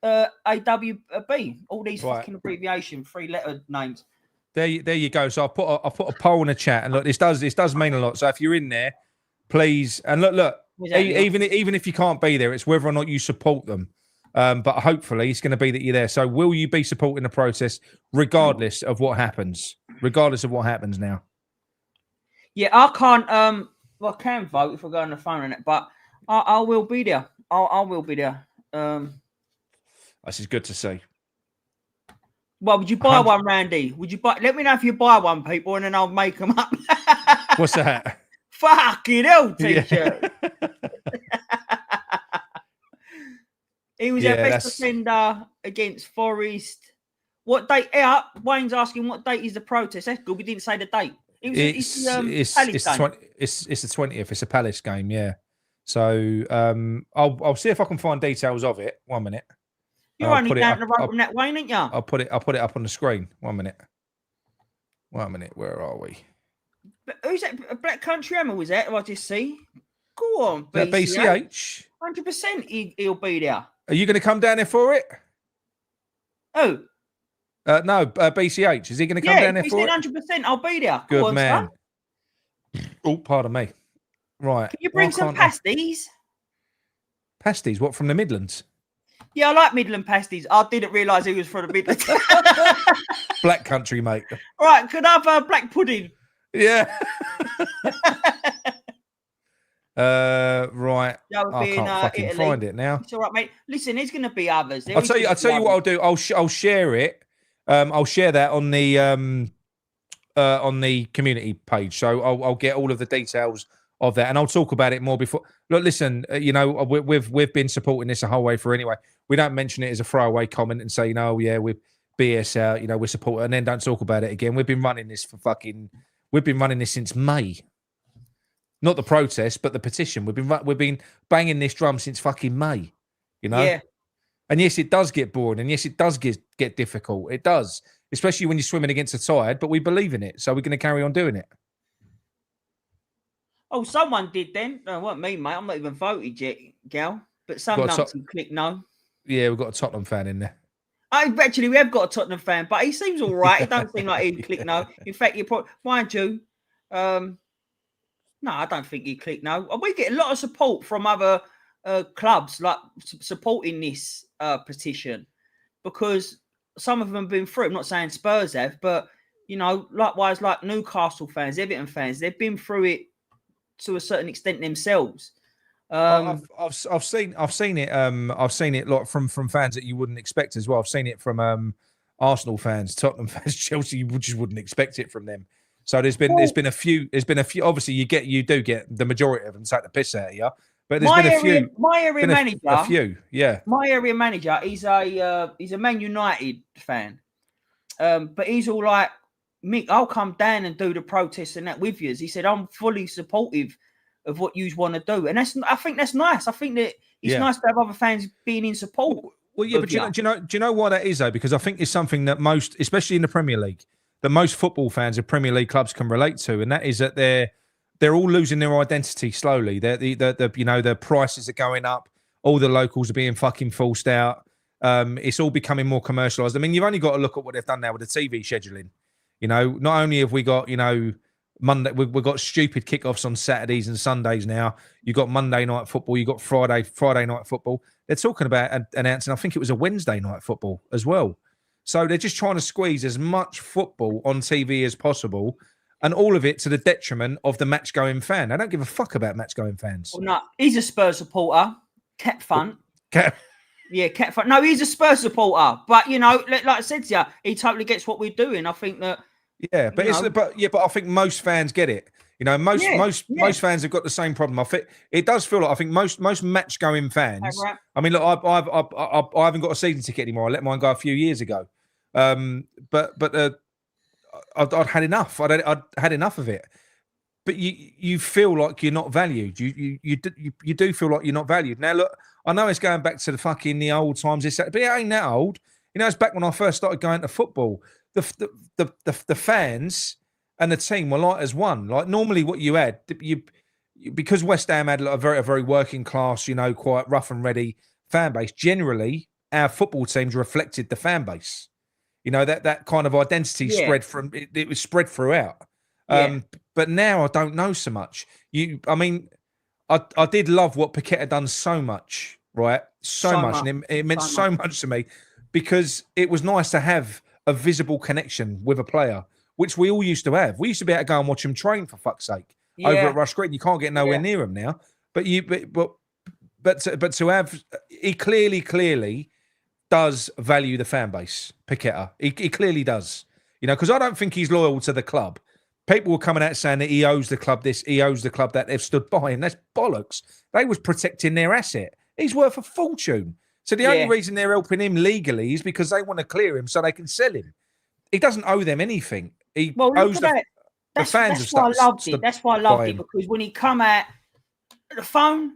AWB. All these fucking abbreviation 3-letter names. There you go. So I put a poll in the chat, and look, this does mean a lot. So if you're in there, please, and look, even if you can't be there, it's whether or not you support them. But hopefully, it's going to be that you're there. So will you be supporting the process, regardless of what happens? Regardless of what happens now. Yeah, I can't. I can vote if I go on the phone on it, but I will be there. I will be there. This is good to see. Well, would you buy one, Randy? Would you buy? Let me know if you buy one, people, and then I'll make them up. What's that? Fucking hell, T-shirt. Yeah. He was our best defender against Forest. What date? Yeah, Wayne's asking what date is the protest. That's good. We didn't say the date. It's the 20th. It's a Palace game, yeah. So I'll see if I can find details of it. 1 minute. You're only down the road from that way, ain't you? I'll put it up on the screen. 1 minute. Where are we? But who's that? Black Country Hammer was that? I just see. Go on, BCH. 100% he'll be there. Are you going to come down there for it? Oh. No, BCH. Is he going to come down there for it? 100%. I'll be there. Good man. Oh, pardon me. Right. Can you bring some pasties? Pasties? What, from the Midlands? Yeah, I like Midland pasties. I didn't realise he was from the Midlands. Black country, mate. Right, could I have black pudding? Yeah. Right. I can't fucking find it now. It's all right, mate. Listen, there's going to be others. I'll tell you what I'll do. I'll share it. I'll share that on the community page. So I'll get all of the details of that, and I'll talk about it more before. Look, listen, we've been supporting this the whole way through anyway. We don't mention it as a throwaway comment and say, we're BS out, we're supporting, and then don't talk about it again. We've been running this since May. Not the protest, but the petition. We've been banging this drum since fucking May, Yeah. And yes, it does get boring, and yes, it does get difficult. It does, especially when you're swimming against the tide. But we believe in it, so we're going to carry on doing it. Oh, someone did then. No, it wasn't me, mate. I'm not even voted yet, gal. But some numpty click no. Yeah, we've got a Tottenham fan in there. Actually, we have got a Tottenham fan, but he seems all right. It don't seem like he'd click no. In fact, you probably, mind you, no, I don't think he'd click no. We get a lot of support from other clubs like supporting this petition, because some of them have been through it. I'm not saying Spurs have, but likewise, like Newcastle fans, Everton fans, they've been through it to a certain extent themselves. I've seen it. I've seen it like from fans that you wouldn't expect as well. I've seen it from Arsenal fans, Tottenham fans, Chelsea. You just wouldn't expect it from them. So there's been a few. Obviously, you do get the majority of them take the piss out of you. But there's been a few. My area manager. A few, yeah. My area manager. He's a Man United fan. But he's all like, Mick, I'll come down and do the protests and that with you. He said, I'm fully supportive of what you want to do. And I think that's nice. I think that it's nice to have other fans being in support. Well, yeah, but do you know why that is, though? Because I think it's something that most, especially in the Premier League, that most football fans of Premier League clubs can relate to, and that is that they're all losing their identity slowly. The prices are going up. All the locals are being fucking forced out. It's all becoming more commercialised. I mean, you've only got to look at what they've done now with the TV scheduling. Not only have we got, Monday, we've got stupid kickoffs on Saturdays and Sundays now. You've got Monday night football. You've got Friday night football. They're talking about announcing, I think it was a Wednesday night football as well. So they're just trying to squeeze as much football on TV as possible, and all of it to the detriment of the match-going fan. I don't give a fuck about match-going fans. Well, no, he's a Spurs supporter. Cat fun. Yeah, cat fun. No, he's a Spurs supporter. But, like I said to you, he totally gets what we're doing. I think that... Yeah, but I think most fans get it. Most fans have got the same problem. I think it does feel like, I think most match-going fans. Right. I mean, look, I haven't got a season ticket anymore. I let mine go a few years ago. But I'd had enough. I'd had enough of it. But you feel like you're not valued. You do feel like you're not valued. Now look, I know it's going back to the old times. But it ain't that old. It's back when I first started going to football. The fans and the team were like as one. Like normally, what you had, because West Ham had a very working class, quite rough and ready fan base. Generally, our football teams reflected the fan base. That kind of identity spread from it was spread throughout. But now I don't know so much. I did love what Paqueta done so much, right? So much. And it meant so much to me, because it was nice to have a visible connection with a player, which we all used to have. We used to be able to go and watch him train, for fuck's sake, over at Rush Green. You can't get nowhere near him now. But to have, he clearly does value the fan base, Paqueta. He clearly does. Because I don't think he's loyal to the club. People were coming out saying that he owes the club this, he owes the club that. They've stood by him. That's bollocks. They was protecting their asset. He's worth a fortune. So the only reason they're helping him legally is because they want to clear him so they can sell him. He doesn't owe them anything. He owes the fans of stuff. That's why I loved it. That's why I loved it, because when he come out the phone,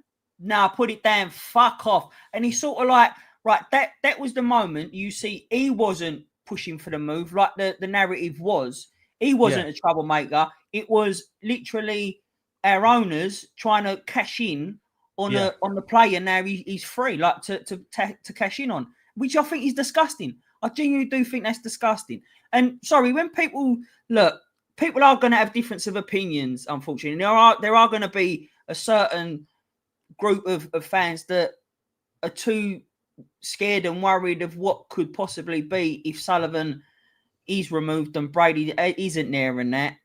put it down, fuck off. And he's sort of like, right, that was the moment you see he wasn't pushing for the move like the narrative was. He wasn't a troublemaker. It was literally our owners trying to cash in on the player. Now he's free, like to cash in on, which I think is disgusting. I genuinely do think that's disgusting. And sorry, when people are going to have difference of opinions. Unfortunately, there are going to be a certain group of fans that are too scared and worried of what could possibly be if Sullivan is removed and Brady isn't there and that.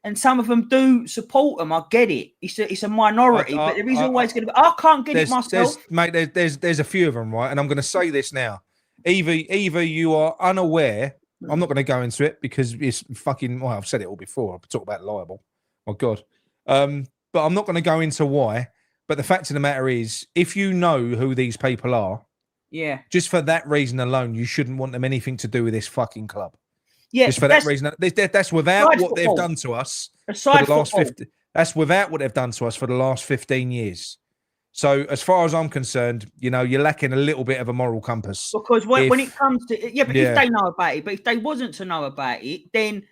And some of them do support him. I get it. It's a minority, but there is always going to be. I can't get it myself. Mate, there's a few of them, right? And I'm going to say this now. Either you are unaware. I'm not going to go into it because it's fucking. Well, I've said it all before. I've talked about liable. Oh God. But I'm not going to go into why. But the fact of the matter is, if you know who these people are, just for that reason alone, you shouldn't want them anything to do with this fucking club. Yeah, just for that reason. That's without what they've done to us for the last 50. That's without what they've done to us for the last 15 years. So, as far as I'm concerned, you're lacking a little bit of a moral compass. Because when it comes to if they know about it, but if they wasn't to know about it, then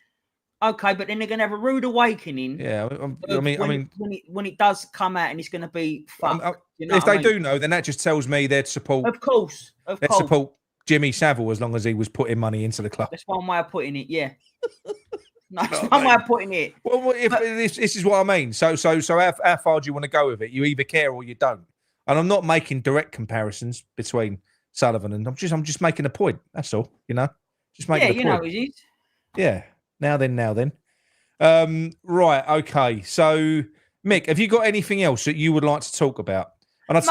okay, but then they're going to have a rude awakening. Yeah, when it does come out and it's going to be fucked. If they do know, then that just tells me they'd support. Of course, support Jimmy Savile as long as he was putting money into the club. That's one way of putting it. Yeah, that's one way of putting it. Well, this is what I mean. So how far do you want to go with it? You either care or you don't. And I'm not making direct comparisons between Sullivan and I'm just making a point. That's all. Just making a point. Yeah, it is. Yeah. Now then. Right. Okay. So, Mick, have you got anything else that you would like to talk about? And I'll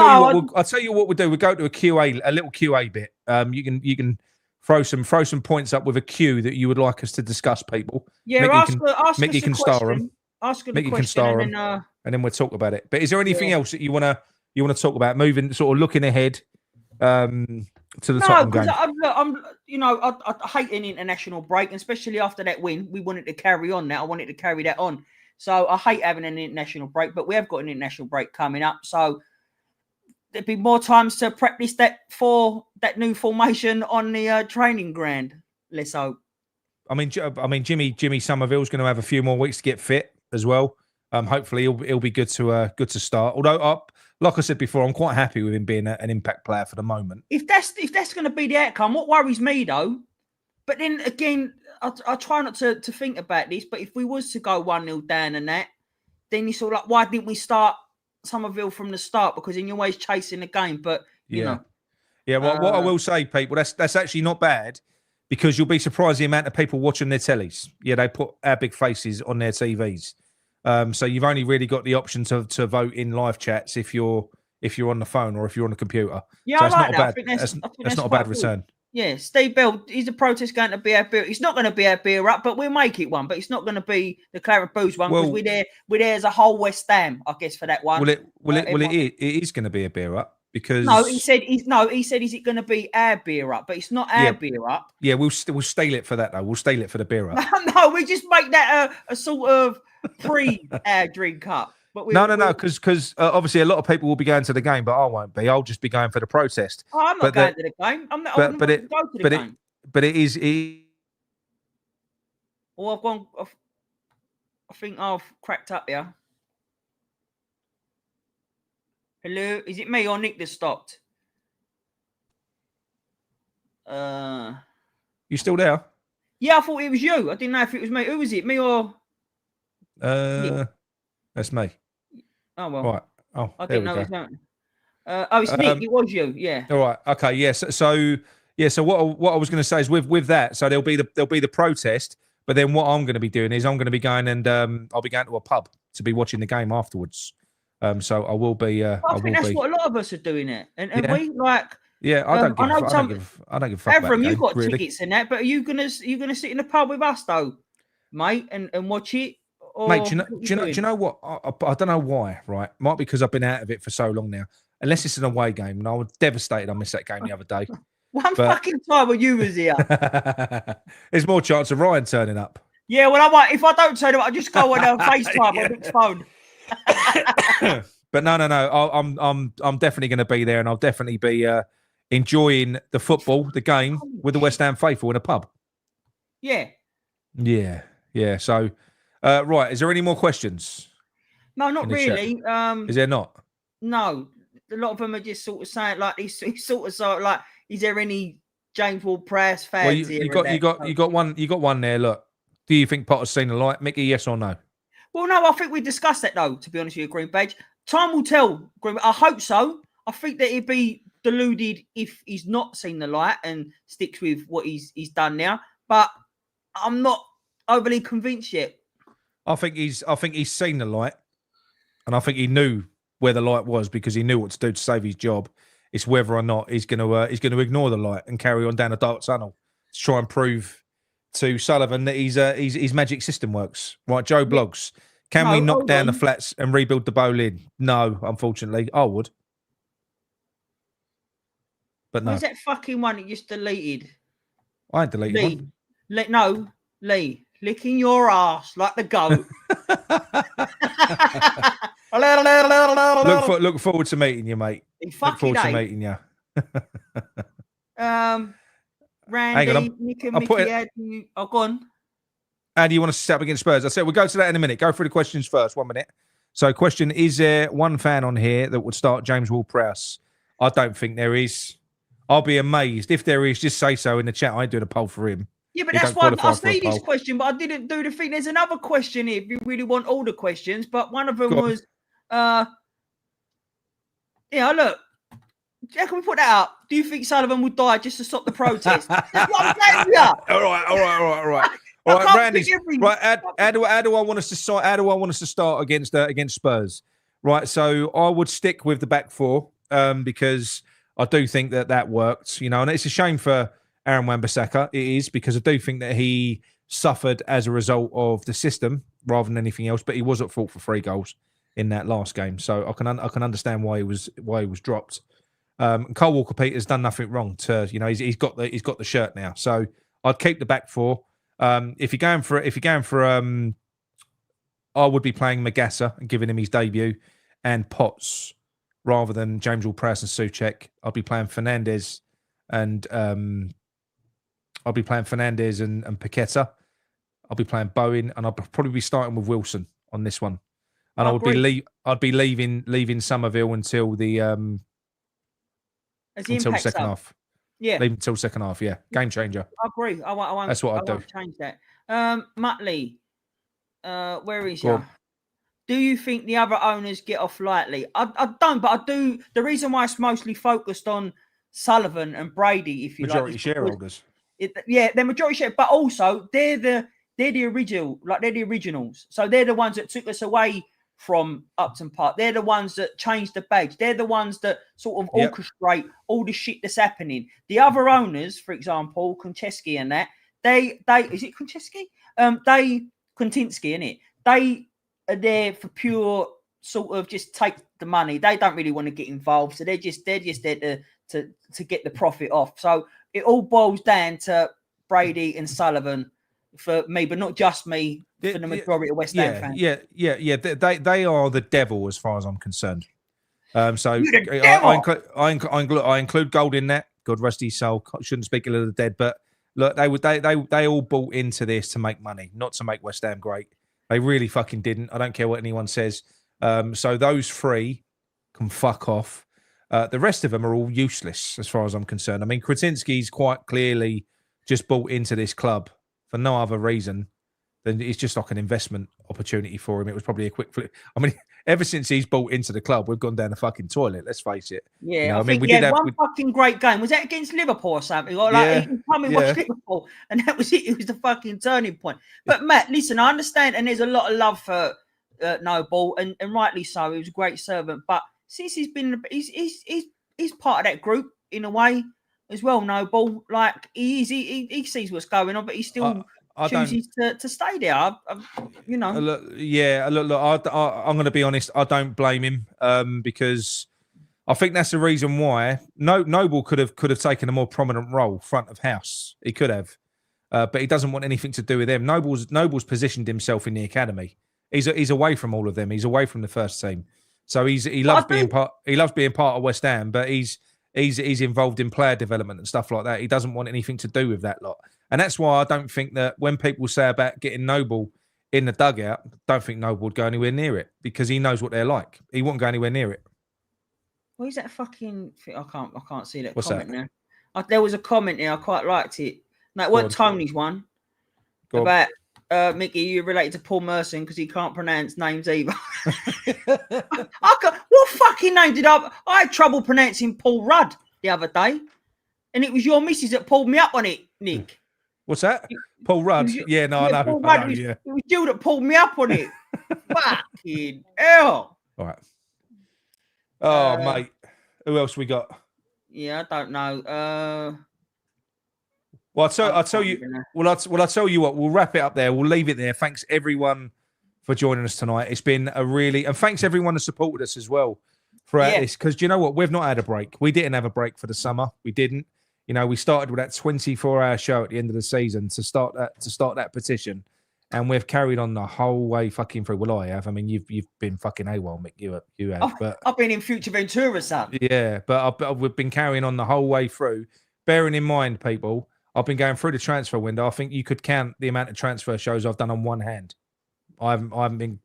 tell you what we'll do. We'll go to a little QA bit. You can throw some points up with a Q that you would like us to discuss, people. Yeah, Mickey can star them. Mickey can star them, and then we'll talk about it. But is there anything else that you want to talk about? Moving, sort of looking ahead to the Tottenham game. I hate an international break, and especially after that win, we wanted to carry on. Now I wanted to carry that on. So I hate having an international break, but we have got an international break coming up. So there'd be more times to practice that new formation on the training ground. Let's hope. I mean, Jimmy Somerville's going to have a few more weeks to get fit as well. Hopefully, he'll be good to start. Although, like I said before, I'm quite happy with him being an impact player for the moment. If that's going to be the outcome, what worries me though. But then again, I try not to think about this. But if we was to go 1-0 down and that, then you sort of like, why didn't we start Somerville from the start? Because then you're always chasing the game. But you know. Yeah, well, what I will say, people, that's actually not bad because you'll be surprised the amount of people watching their tellies. Yeah, they put our big faces on their TVs. So you've only really got the option to vote in live chats if you're on the phone or if you're on the computer. Yeah, so I like that. That's not a bad return. Yeah, Steve Bell, is the protest going to be our beer? It's not going to be our beer up, but we'll make it one. But it's not going to be the Claret Booze one because we're there as a whole West Ham, I guess, for that one. It is going to be a beer up because he said, is it going to be our beer up? But it's not our beer up. Yeah, we'll steal it for that though. We'll steal it for the beer up. No, we just make that a sort of pre-our drink up. But no, because obviously a lot of people will be going to the game, but I won't be. I'll just be going for the protest. Oh, I'm not going to the game. I'm not. But it, go to the game. But it is. Oh, I've gone. I think I've cracked up here. Hello, is it me or Nick that stopped? You still there? Yeah, I thought it was you. I didn't know if it was me. Who was it? Me or? Nick? That's me. Oh well. Right. Oh, I didn't know it was it's Nick. It was you. Yeah. All right. Okay. Yes. Yeah, so what I was going to say is with that. So there'll be the protest, but then what I'm going to be doing is I'm going to be going and I'll be going to a pub to be watching the game afterwards. So I will be. I think that's what a lot of us are doing it, and we like. Yeah, I don't give a fuck. Avram, you got tickets and that, but are you gonna sit in the pub with us though, mate, and watch it? Or mate, do you know what? I don't know why, right? Might be because I've been out of it for so long now. Unless it's an away game, and I was devastated I missed that game the other day. Fucking time when you was here. There's more chance of Ryan turning up. Yeah, well, if I don't turn up, I just go on FaceTime on Nick's phone. But no. I'm definitely going to be there, and I'll definitely be enjoying the football, the game with the West Ham faithful in a pub. Yeah. Yeah. So, right, is there any more questions? No, not really. Is there not? No, a lot of them are just sort of saying like he's sort of like, is there any James Ward-Prowse fans You got one there. Look, do you think Potter's seen the light, Mickey? Yes or no? Well, no, I think we discussed that though. To be honest with you, Green Badge, time will tell. I hope so. I think that he'd be deluded if he's not seen the light and sticks with what he's done now. But I'm not overly convinced yet. I think he's seen the light, and I think he knew where the light was because he knew what to do to save his job. It's whether or not he's going to ignore the light and carry on down a dark tunnel to try and prove to Sullivan that his magic system works. Right, Joe Blogs. Can we knock down the flats and rebuild the Boleyn? No, unfortunately, I would. But no. Where's that fucking one that you just deleted? I ain't deleted one. Lee. Licking your ass like the goat. Look forward to meeting you, mate. Look forward to meeting you. Randy, Nick and Mickey, go on. How do you want us to set up against Spurs? I said we'll go to that in a minute. Go through the questions first. 1 minute. So, question: is there one fan on here that would start James Ward-Prowse? I don't think there is. I'll be amazed if there is. Just say so in the chat. I ain't doing a poll for him. Yeah, but that's why I asked this question, but I didn't do the thing. There's another question here if you really want all the questions, but one of them was, look, how can we put that out? Do you think Sullivan would die just to stop the protest? That's what I'm saying here. All right. All right, Randy. Right, how do I want us to start? How do I want us to start against Spurs? Right, so I would stick with the back four because I do think that worked. You know, and it's a shame for Aaron Wan-Bissaka. It is because I do think that he suffered as a result of the system rather than anything else. But he was at fault for 3 goals in that last game, so I can understand why he was dropped. Cole Walker-Peters done nothing wrong. He's got the shirt now, so I'd keep the back four. If you're going for I would be playing Magassa and giving him his debut, and Potts rather than James Ward-Prowse and Souček. I'd be playing Fernandez and Paqueta. I'll be playing Bowen, and I'll probably be starting with Wilson on this one. And I'd be leaving Somerville until the second half. Yeah, leave until second half. Yeah, game changer. I agree. That's what I'd do. Change that. Muttley, where is you? Do you think the other owners get off lightly? I don't, but I do. The reason why it's mostly focused on Sullivan and Brady, if you majority shareholders. They're majority share, but also they're the originals. So they're the ones that took us away from Upton Park. They're the ones that changed the badge. They're the ones that sort of orchestrate all the shit that's happening. The other owners, for example, Konchesky and that, they is it Konchesky? Kontinsky, innit? They are there for pure sort of just take the money. They don't really want to get involved. So they're just there to get the profit off. So it all boils down to Brady and Sullivan for me, but not just me, for the majority of West Ham fans. Yeah. They are the devil as far as I'm concerned. So I include Gold in that. God rest his soul. Shouldn't speak ill of the dead, but look, they all bought into this to make money, not to make West Ham great. They really fucking didn't. I don't care what anyone says. So those 3 can fuck off. The rest of them are all useless as far as I'm concerned. I mean, Kretinsky's quite clearly just bought into this club for no other reason than it's just like an investment opportunity for him. It was probably a quick flip. I mean, ever since he's bought into the club, we've gone down the fucking toilet. Let's face it. Yeah, you know, I mean, we did have one fucking great game. Was that against Liverpool or something? Or like he come and watch Liverpool, and that was it. It was the fucking turning point. But Matt, listen, I understand, and there's a lot of love for Noble, and rightly so. He was a great servant, but since he's been, he's part of that group in a way as well. Noble, like he sees what's going on, but he still chooses to stay there. I'm going to be honest. I don't blame him because I think that's the reason why Noble could have taken a more prominent role front of house. He could have, but he doesn't want anything to do with them. Noble's positioned himself in the academy. He's away from all of them. He's away from the first team. So he loves being part of West Ham, but he's He's involved in player development and stuff like that. He doesn't want anything to do with that lot. And that's why I don't think that when people say about getting Noble in the dugout, don't think Noble would go anywhere near it because he knows what they're like. He won't go anywhere near it. What is that fucking thing? I can't see that What's comment that? there. There was a comment there. I quite liked it. No, it wasn't Tony's one. About Mickey, you related to Paul Merson because he can't pronounce names either. What fucking name did I had trouble pronouncing Paul Rudd the other day, and it was your missus that pulled me up on it, Nick. What's that? Paul Rudd? I know. Paul Rudd, it was you that pulled me up on it. Fucking hell. All right. Oh, mate. Who else we got? Yeah, I don't know. Well, I'll tell you. Well, I'll tell you what. We'll wrap it up there. We'll leave it there. Thanks everyone for joining us tonight. It's been and thanks everyone that supported us as well throughout this. Because do you know what? We've not had a break. We didn't have a break for the summer. We didn't. You know, we started with that 24-hour show at the end of the season to start that petition, and we've carried on the whole way fucking through. Well, I have. I mean, you've been fucking AWOL, Mick. You have. But I've been in Future Ventura, son. Yeah, but we've been carrying on the whole way through. Bearing in mind, people, I've been going through the transfer window. I think you could count the amount of transfer shows I've done on one hand. I haven't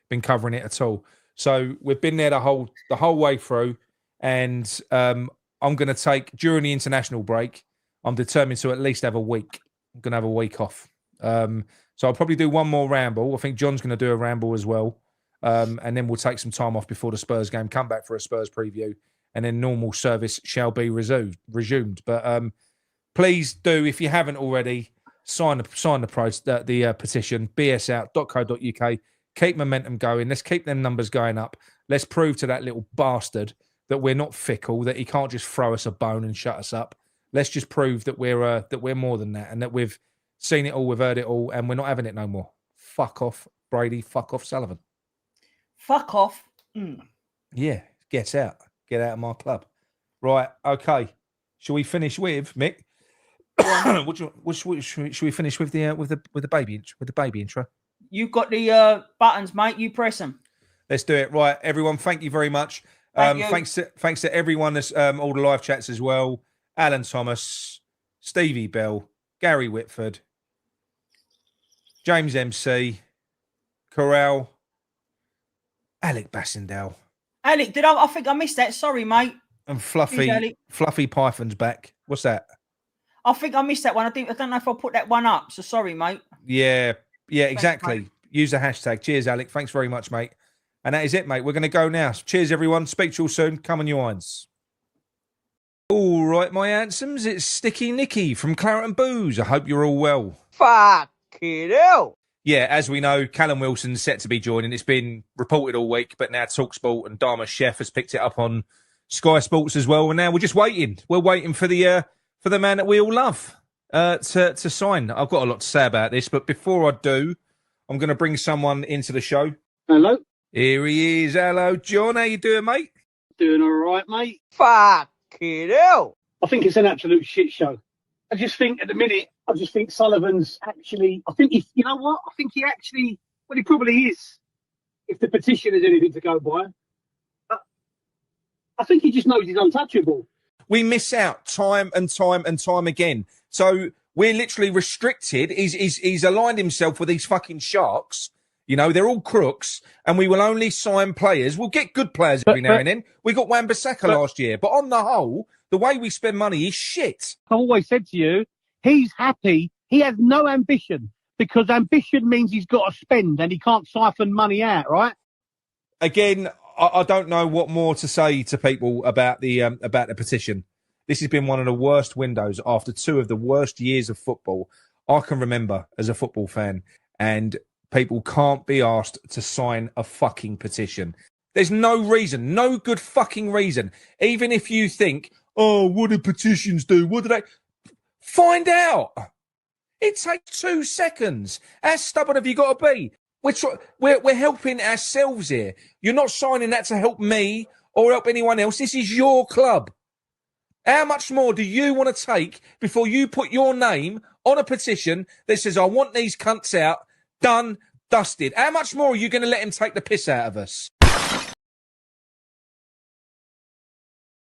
been covering it at all. So we've been there the whole way through, and I'm going to take, during the international break, I'm determined to at least have a week. I'm going to have a week off. So I'll probably do one more ramble. I think John's going to do a ramble as well. And then we'll take some time off before the Spurs game, come back for a Spurs preview, and then normal service shall be resumed. But please do, if you haven't already, sign the petition, bsout.co.uk. Keep momentum going. Let's keep them numbers going up. Let's prove to that little bastard that we're not fickle, that he can't just throw us a bone and shut us up. Let's just prove that we're more than that, and that we've seen it all, we've heard it all, and we're not having it no more. Fuck off, Brady. Fuck off, Sullivan. Fuck off. Yeah, get out. Get out of my club. Right, okay. Shall we finish with Mick? Should we finish with the baby intro? You've got the buttons, mate. You press them. Let's do it. Right, everyone. Thank you very much. Thanks to everyone that's all the live chats as well. Alan Thomas, Stevie Bell, Gary Whitford, James MC, Corral, Alec Bassendale. Alec, I think I missed that. Sorry, mate. And Fluffy Python's back. What's that? I think I missed that one. I don't know if I'll put that one up. So sorry, mate. Yeah, exactly. Thanks, use the hashtag. Cheers, Alec. Thanks very much, mate. And that is it, mate. We're going to go now. Cheers, everyone. Speak to you all soon. Come on, you irons. All right, my handsomes. It's Sticky Nicky from Claret and Booze. I hope you're all well. Fucking hell. Yeah, as we know, Callum Wilson's set to be joining. It's been reported all week, but now TalkSport and Dharma Chef has picked it up on Sky Sports as well. And now we're just waiting. We're waiting for the man that we all love to sign. I've got a lot to say about this, but before I do, I'm going to bring someone into the show. Hello. Here he is. Hello, John. How you doing, mate? Doing all right, mate. Fucking hell. I think it's an absolute shit show. I just think at the minute, Sullivan's actually, you know what? I think he actually, well, he probably is, if the petition is anything to go by. I think he just knows he's untouchable. We miss out time and time again. So we're literally restricted. He's aligned himself with these fucking sharks. You know, they're all crooks, and we will only sign players. We'll get good players every now and then. We got Wan-Bissaka last year. But on the whole, the way we spend money is shit. I've always said to you, he's happy. He has no ambition, because ambition means he's got to spend and he can't siphon money out, right? Again, I don't know what more to say to people about the petition. This has been one of the worst windows after two of the worst years of football I can remember as a football fan. And people can't be asked to sign a fucking petition. There's no reason, no good fucking reason. Even if you think, oh, what do petitions do? What do they... Find out. It takes 2 seconds. How stubborn have you got to be? We're helping ourselves here. You're not signing that to help me or help anyone else. This is your club. How much more do you want to take before you put your name on a petition that says, I want these cunts out, done, dusted? How much more are you going to let him take the piss out of us?